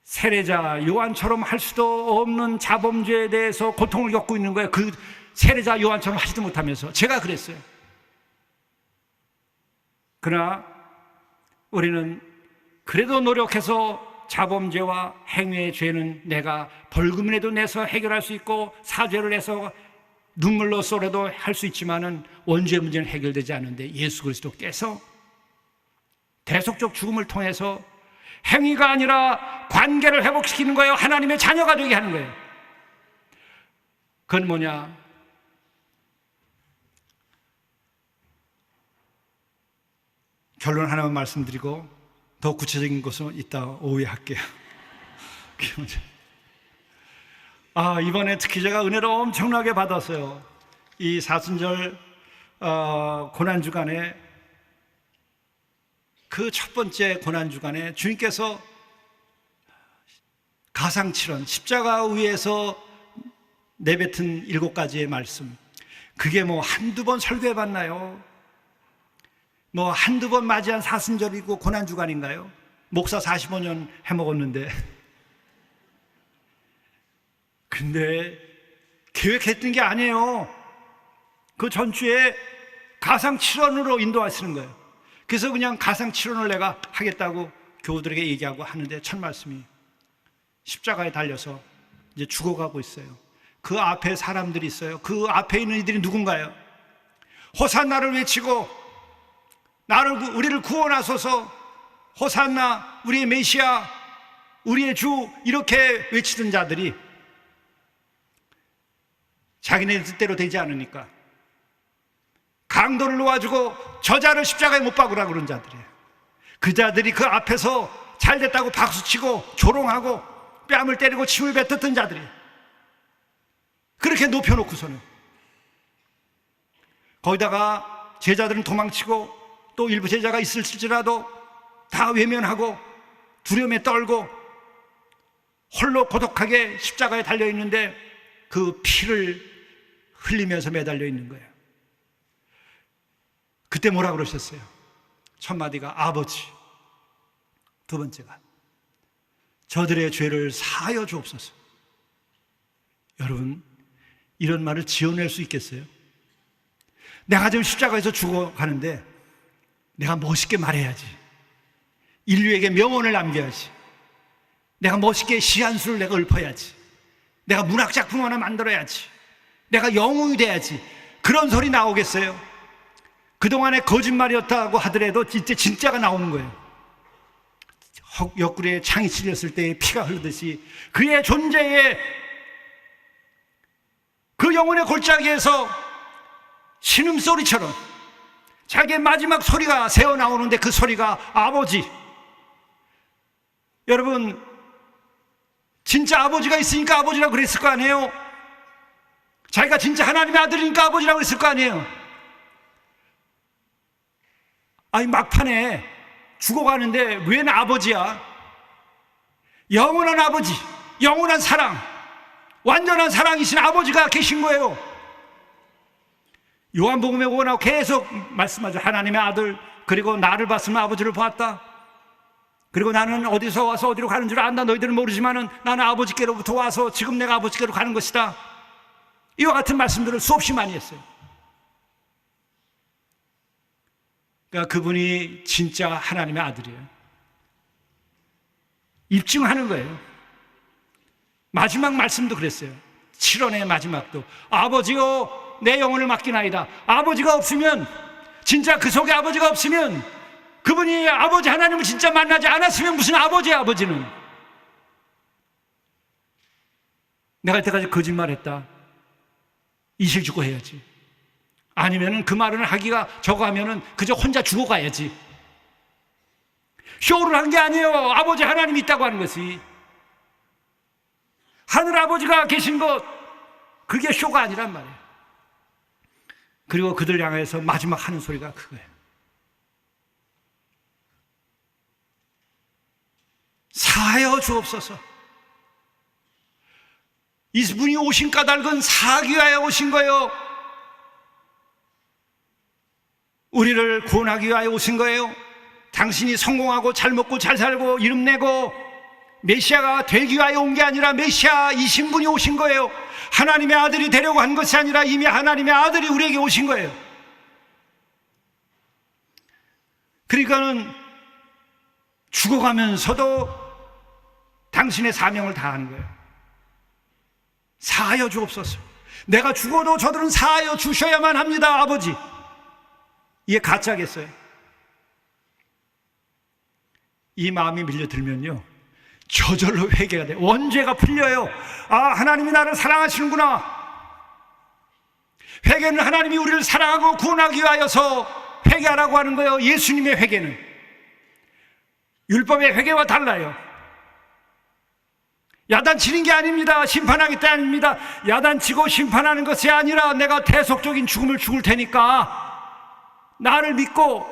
세례자 요한처럼 할 수도 없는 자범죄에 대해서 고통을 겪고 있는 거예요. 그 세례자 요한처럼 하지도 못하면서. 제가 그랬어요. 그러나 우리는 그래도 노력해서 자범죄와 행위의 죄는 내가 벌금이라도 내서 해결할 수 있고 사죄를 해서 눈물로 쏘라도 할 수 있지만은 원죄 문제는 해결되지 않는데 예수 그리스도께서 대속적 죽음을 통해서 행위가 아니라 관계를 회복시키는 거예요. 하나님의 자녀가 되게 하는 거예요. 그건 뭐냐? 결론 하나만 말씀드리고 더 구체적인 것은 이따 오후에 할게요. 이번에 특히 제가 은혜를 엄청나게 받았어요. 이 사순절 고난주간에 그 첫 번째 고난주간에 주님께서 가상칠언, 십자가 위에서 내뱉은 7가지의 말씀, 그게 뭐 한두 번 설교해 봤나요? 뭐 한두 번 맞이한 사순절이고 고난주간인가요? 목사 45년 해먹었는데. 근데 계획했던 게 아니에요. 그 전주에 가상칠언으로 인도하시는 거예요. 그래서 그냥 가상칠언을 내가 하겠다고 교우들에게 얘기하고 하는데 첫 말씀이 십자가에 달려서 이제 죽어가고 있어요. 그 앞에 사람들이 있어요. 그 앞에 있는 이들이 누군가요? 호산나를 외치고 우리를 구원하소서, 호산나, 우리의 메시아, 우리의 주, 이렇게 외치던 자들이 자기네 뜻대로 되지 않으니까 강도를 놓아주고 저자를 십자가에 못 박으라고 그런 자들이에요. 그 자들이 그 앞에서 잘됐다고 박수치고 조롱하고 뺨을 때리고 침을 뱉었던 자들이에요. 그렇게 높여놓고서는 거기다가 제자들은 도망치고 또 일부 제자가 있을지라도 다 외면하고 두려움에 떨고 홀로 고독하게 십자가에 달려있는데 그 피를 흘리면서 매달려 있는 거예요. 그때 뭐라 그러셨어요? 첫 마디가 아버지, 두 번째가 저들의 죄를 사하여 주옵소서. 여러분, 이런 말을 지어낼 수 있겠어요? 내가 지금 십자가에서 죽어가는데 내가 멋있게 말해야지, 인류에게 명언을 남겨야지, 내가 멋있게 시 한 수를 내가 읊어야지, 내가 문학작품 하나 만들어야지, 내가 영웅이 돼야지, 그런 소리 나오겠어요? 그동안에 거짓말이었다고 하더라도 이제 진짜가 나오는 거예요. 옆구리에 창이 찔렸을 때 피가 흐르듯이 그의 존재에, 그 영혼의 골짜기에서 신음소리처럼 자기의 마지막 소리가 새어나오는데 그 소리가 아버지. 여러분, 진짜 아버지가 있으니까 아버지라고 그랬을 거 아니에요? 자기가 진짜 하나님의 아들이니까 아버지라고 그랬을 거 아니에요? 아니, 막판에 죽어가는데 웬 아버지야? 영원한 아버지, 영원한 사랑, 완전한 사랑이신 아버지가 계신 거예요. 요한복음에 오고 계속 말씀하죠. 하나님의 아들, 그리고 나를 봤으면 아버지를 보았다. 그리고 나는 어디서 와서 어디로 가는 줄 안다. 너희들은 모르지만은 나는 아버지께로부터 와서 지금 내가 아버지께로 가는 것이다. 이와 같은 말씀들을 수없이 많이 했어요. 그러니까 그분이 진짜 하나님의 아들이에요. 입증하는 거예요. 마지막 말씀도 그랬어요. 7원의 마지막도 아버지여 내 영혼을 맡기나이다. 아버지가 없으면, 진짜 그 속에 아버지가 없으면, 그분이 아버지 하나님을 진짜 만나지 않았으면 무슨 아버지야. 아버지는 내가 이때까지 거짓말했다, 이실 주고 해야지. 아니면은 그 말을 하기가 저거 하면은 그저 혼자 죽어가야지. 쇼를 한 게 아니에요. 아버지 하나님이 있다고 하는 것이, 하늘 아버지가 계신 것, 그게 쇼가 아니란 말이에요. 그리고 그들 향해서 마지막 하는 소리가 그거예요. 사하여 주옵소서. 이분이 오신 까닭은 사하기 위하여 오신 거예요. 우리를 구원하기 위하여 오신 거예요. 당신이 성공하고 잘 먹고 잘 살고 이름 내고 메시아가 되기 위하여 온 게 아니라 메시아이신 분이 오신 거예요. 하나님의 아들이 되려고 한 것이 아니라 이미 하나님의 아들이 우리에게 오신 거예요. 그러니까는 죽어가면서도 당신의 사명을 다하는 거예요. 사하여 주옵소서. 내가 죽어도 저들은 사하여 주셔야만 합니다, 아버지. 이게 가짜겠어요? 이 마음이 밀려들면요, 저절로 회개가 돼요. 원죄가 풀려요. 아, 하나님이 나를 사랑하시는구나. 회개는 하나님이 우리를 사랑하고 구원하기 위하여서 회개하라고 하는 거예요. 예수님의 회개는 율법의 회개와 달라요. 야단치는 게 아닙니다. 심판하기 때문에 아닙니다. 야단치고 심판하는 것이 아니라 내가 대속적인 죽음을 죽을 테니까 나를 믿고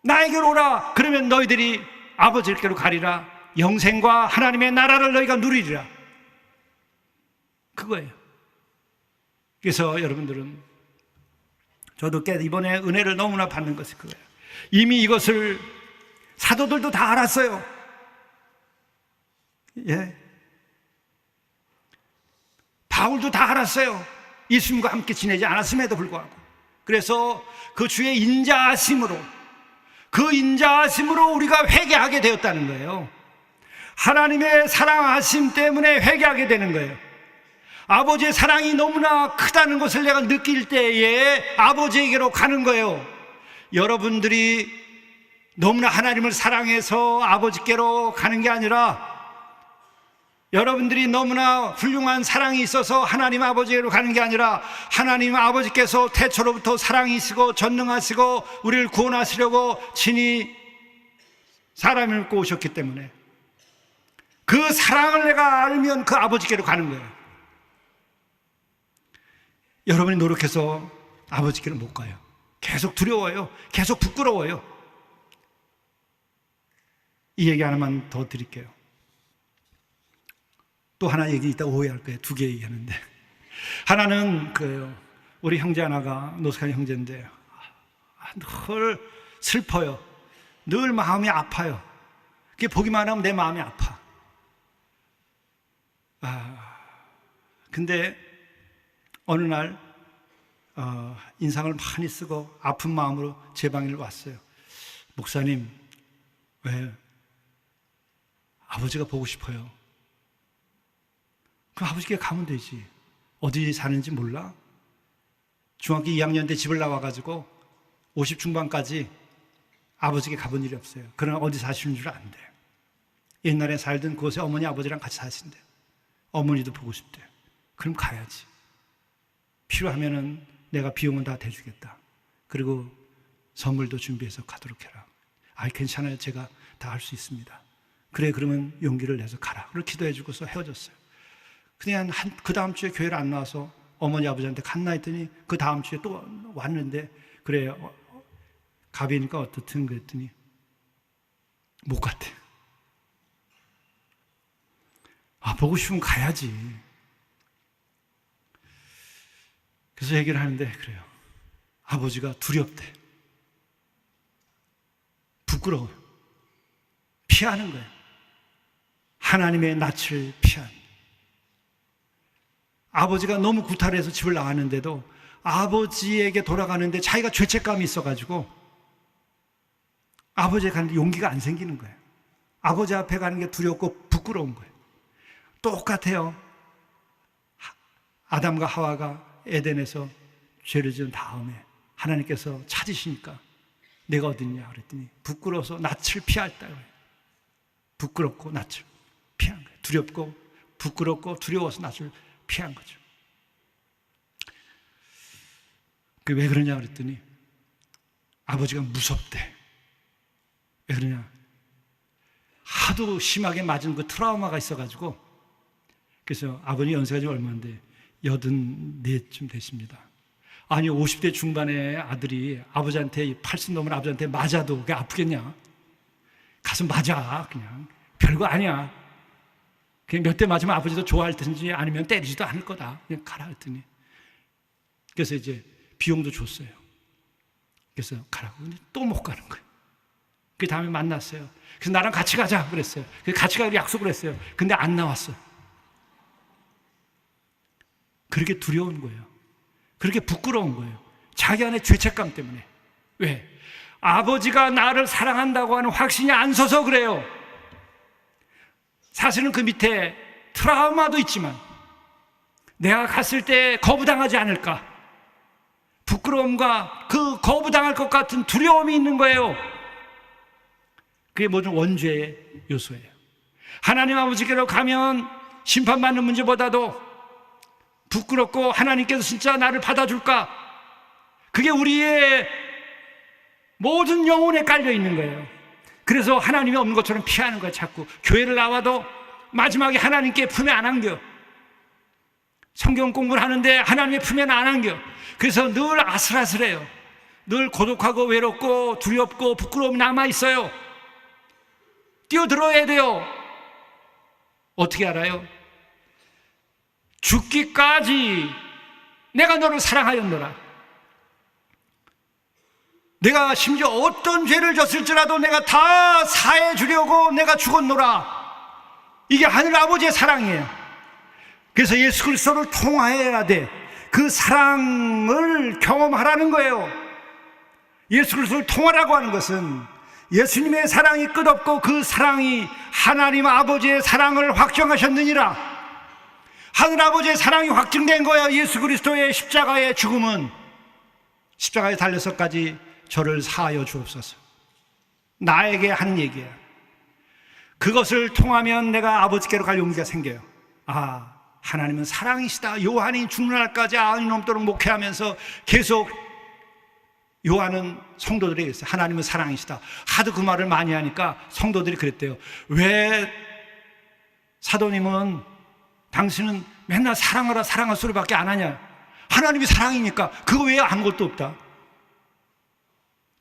나에게로 오라. 그러면 너희들이 아버지께로 가리라. 영생과 하나님의 나라를 너희가 누리리라. 그거예요. 그래서 여러분들은, 저도 이번에 은혜를 너무나 받는 것이 그거예요. 이미 이것을 사도들도 다 알았어요. 예. 바울도 다 알았어요. 예수님과 함께 지내지 않았음에도 불구하고. 그래서 그 주의 인자하심으로, 그 인자하심으로 우리가 회개하게 되었다는 거예요. 하나님의 사랑하심 때문에 회개하게 되는 거예요. 아버지의 사랑이 너무나 크다는 것을 내가 느낄 때에 아버지에게로 가는 거예요. 여러분들이 너무나 하나님을 사랑해서 아버지께로 가는 게 아니라, 여러분들이 너무나 훌륭한 사랑이 있어서 하나님 아버지께로 가는 게 아니라, 하나님 아버지께서 태초로부터 사랑이시고 전능하시고 우리를 구원하시려고 친히 사람을 입고 오셨기 때문에 그 사랑을 내가 알면 그 아버지께로 가는 거예요. 여러분이 노력해서 아버지께로 못 가요. 계속 두려워요. 계속 부끄러워요. 이 얘기 하나만 더 드릴게요. 또 하나 얘기 있다 오해할 거예요. 두 개 얘기하는데, 하나는 우리 형제 하나가 노숙한 형제인데 늘 슬퍼요. 늘 마음이 아파요. 그게 보기만 하면 내 마음이 아파. 근데 어느 날 인상을 많이 쓰고 아픈 마음으로 제 방에 왔어요. 목사님, 왜? 아버지가 보고 싶어요. 그럼 아버지께 가면 되지. 어디 사는지 몰라? 중학교 2학년 때 집을 나와가지고 50 중반까지 아버지께 가본 일이 없어요. 그러나 어디 사시는 줄 안대요. 옛날에 살던 그곳에 어머니 아버지랑 같이 사신대요. 어머니도 보고 싶대요. 그럼 가야지. 필요하면은 내가 비용은 다 대주겠다. 그리고 선물도 준비해서 가도록 해라. 괜찮아요. 제가 다 할 수 있습니다. 그래, 그러면 용기를 내서 가라. 그렇게 기도해주고서 헤어졌어요. 그냥 그 다음 주에 교회를 안 나와서 어머니 아버지한테 갔나 했더니 그 다음 주에 또 왔는데, 그래, 가비니까 어떻든 그랬더니 못 갔대. 보고 싶으면 가야지. 그래서 얘기를 하는데, 그래요, 아버지가 두렵대. 부끄러워요. 피하는 거예요. 하나님의 낯을 피하는. 아버지가 너무 구타를 해서 집을 나왔는데도 아버지에게 돌아가는데 자기가 죄책감이 있어가지고 아버지에 가는데 용기가 안 생기는 거예요. 아버지 앞에 가는 게 두렵고 부끄러운 거예요. 똑같아요. 아담과 하와가 에덴에서 죄를 지은 다음에 하나님께서 찾으시니까 내가 어딨냐 그랬더니 부끄러워서 낯을 피했다 그래요. 부끄럽고 낯을 피한 거예요. 두렵고 부끄럽고 두려워서 낯을 피한 거죠. 왜 그러냐 그랬더니 아버지가 무섭대. 왜 그러냐? 하도 심하게 맞은 그 트라우마가 있어가지고. 그래서 아버님 연세가 지금 얼마인데 84쯤 되십니다. 아니 50대 중반의 아들이 아버지한테 80 넘은 아버지한테 맞아도 그게 아프겠냐? 가서 맞아. 그냥 별거 아니야. 그냥 몇 대 맞으면 아버지도 좋아할 텐지 아니면 때리지도 않을 거다. 그냥 가라 했더니, 그래서 이제 비용도 줬어요. 그래서 가라고. 근데 또 못 가는 거예요. 그 다음에 만났어요. 그래서 나랑 같이 가자 그랬어요. 그래서 같이 가기로 약속을 했어요. 근데 안 나왔어요. 그렇게 두려운 거예요. 그렇게 부끄러운 거예요. 자기 안에 죄책감 때문에. 왜? 아버지가 나를 사랑한다고 하는 확신이 안 서서 그래요. 사실은 그 밑에 트라우마도 있지만 내가 갔을 때 거부당하지 않을까, 부끄러움과 그 거부당할 것 같은 두려움이 있는 거예요. 그게 모든 원죄의 요소예요. 하나님 아버지께로 가면 심판받는 문제보다도 부끄럽고 하나님께서 진짜 나를 받아줄까, 그게 우리의 모든 영혼에 깔려 있는 거예요. 그래서 하나님이 없는 것처럼 피하는 거예요. 자꾸 교회를 나와도 마지막에 하나님께 품에 안 안겨. 성경 공부를 하는데 하나님의 품에는 안 안겨. 그래서 늘 아슬아슬해요. 늘 고독하고 외롭고 두렵고 부끄러움이 남아있어요. 뛰어들어야 돼요. 어떻게 알아요? 죽기까지 내가 너를 사랑하였노라. 내가 심지어 어떤 죄를 졌을지라도 내가 다 사해 주려고 내가 죽었노라. 이게 하늘 아버지의 사랑이에요. 그래서 예수 그리스도를 통하여야 돼. 그 사랑을 경험하라는 거예요. 예수 그리스도를 통하라고 하는 것은 예수님의 사랑이 끝없고 그 사랑이 하나님 아버지의 사랑을 확정하셨느니라. 하늘 아버지의 사랑이 확증된 거예요. 예수 그리스도의 십자가의 죽음은, 십자가에 달려서까지 저를 사하여 주옵소서, 나에게 하는 얘기야. 그것을 통하면 내가 아버지께로 갈 용기가 생겨요. 아, 하나님은 사랑이시다. 요한이 죽는 날까지 아흔이 넘도록 목회하면서 계속 요한은 성도들에게 있어요. 하나님은 사랑이시다. 하도 그 말을 많이 하니까 성도들이 그랬대요. 왜 사도님은 당신은 맨날 사랑하라 사랑할 소리밖에 안 하냐? 하나님이 사랑이니까 그거 외에 아무것도 없다.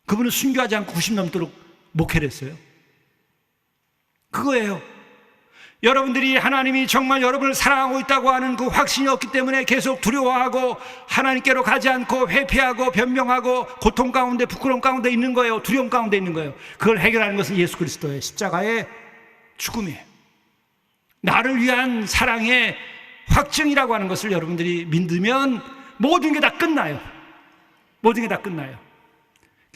그분은 순교하지 않고 90 넘도록 목회를 했어요. 그거예요. 여러분들이 하나님이 정말 여러분을 사랑하고 있다고 하는 그 확신이 없기 때문에 계속 두려워하고 하나님께로 가지 않고 회피하고 변명하고 고통 가운데 부끄러움 가운데 있는 거예요. 두려움 가운데 있는 거예요. 그걸 해결하는 것은 예수 그리스도의 십자가의 죽음이에요. 나를 위한 사랑의 확증이라고 하는 것을 여러분들이 믿으면 모든 게 다 끝나요. 모든 게 다 끝나요.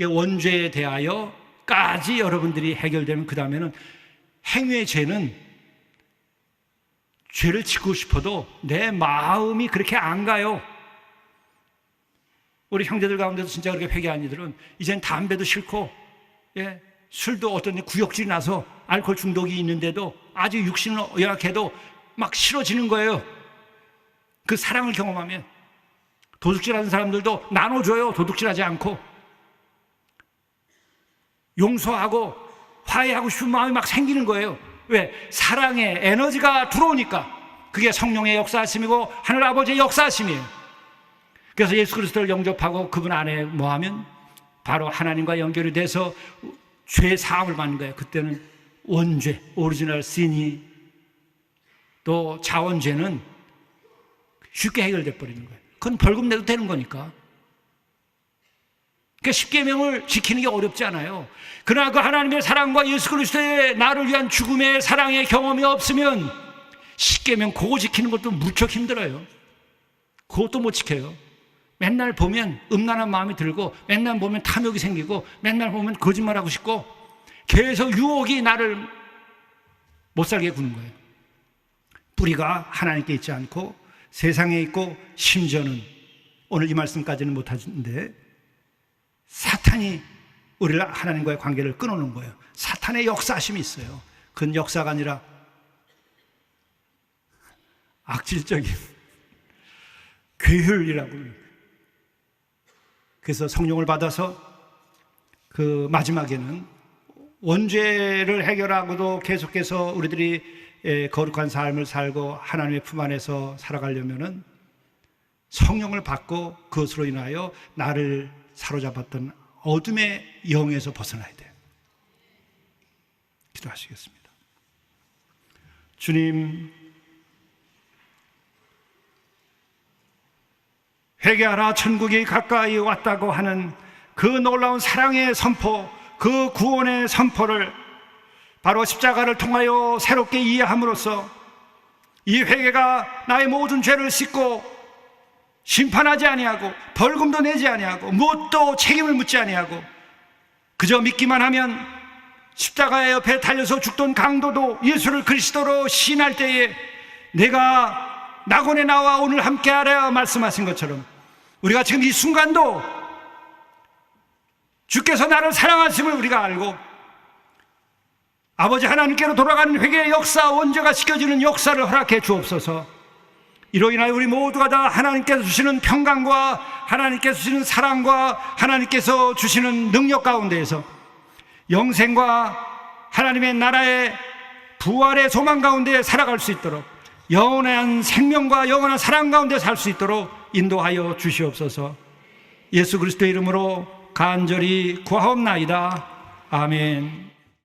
원죄에 대하여까지 여러분들이 해결되면 그 다음에는 행위의 죄는 죄를 짓고 싶어도 내 마음이 그렇게 안 가요. 우리 형제들 가운데도 진짜 그렇게 회개한 이들은 이젠 담배도 싫고, 술도 어떤 데 구역질이 나서 알코올 중독이 있는데도 아주 육신을 연약해도 막 싫어지는 거예요. 그 사랑을 경험하면. 도둑질하는 사람들도 나눠줘요. 도둑질하지 않고. 용서하고 화해하고 싶은 마음이 막 생기는 거예요. 왜? 사랑의 에너지가 들어오니까. 그게 성령의 역사하심이고 하늘 아버지의 역사하심이에요. 그래서 예수 그리스도를 영접하고 그분 안에 뭐하면 바로 하나님과 연결이 돼서 죄 사함을 받는 거예요. 그때는 원죄, 오리지널 신이, 또 자원죄는 쉽게 해결돼 버리는 거예요. 그건 벌금 내도 되는 거니까. 그러니까 십계명을 지키는 게 어렵지 않아요. 그러나 그 하나님의 사랑과 예수 그리스도의 나를 위한 죽음의 사랑의 경험이 없으면 십계명 그거 지키는 것도 무척 힘들어요. 그것도 못 지켜요. 맨날 보면 음란한 마음이 들고, 맨날 보면 탐욕이 생기고, 맨날 보면 거짓말하고 싶고, 계속 유혹이 나를 못 살게 구는 거예요. 뿌리가 하나님께 있지 않고 세상에 있고, 심지어는 오늘 이 말씀까지는 못하는데 사탄이 우리를 하나님과의 관계를 끊어놓은 거예요. 사탄의 역사심이 있어요. 그건 역사가 아니라 악질적인 괴혈이라고 합니다. 그래서 성령을 받아서 그 마지막에는 원죄를 해결하고도 계속해서 우리들이 거룩한 삶을 살고 하나님의 품 안에서 살아가려면은 성령을 받고 그것으로 인하여 나를 사로잡았던 어둠의 영에서 벗어나야 돼요. 기도하시겠습니다. 주님, 회개하라 천국이 가까이 왔다고 하는 그 놀라운 사랑의 선포, 그 구원의 선포를 바로 십자가를 통하여 새롭게 이해함으로써 이 회개가 나의 모든 죄를 씻고 심판하지 아니하고 벌금도 내지 아니하고 무엇도 책임을 묻지 아니하고 그저 믿기만 하면 십자가 옆에 달려서 죽던 강도도 예수를 그리스도로 시인할 때에 내가 낙원에 나와 오늘 함께하라 말씀하신 것처럼 우리가 지금 이 순간도 주께서 나를 사랑하심을 우리가 알고 아버지 하나님께로 돌아가는 회개의 역사, 원죄가 씻겨지는 역사를 허락해 주옵소서. 이로 인하여 우리 모두가 다 하나님께서 주시는 평강과 하나님께서 주시는 사랑과 하나님께서 주시는 능력 가운데에서 영생과 하나님의 나라의 부활의 소망 가운데 살아갈 수 있도록 영원한 생명과 영원한 사랑 가운데 살 수 있도록 인도하여 주시옵소서. 예수 그리스도의 이름으로 간절히 구하옵나이다. 아멘.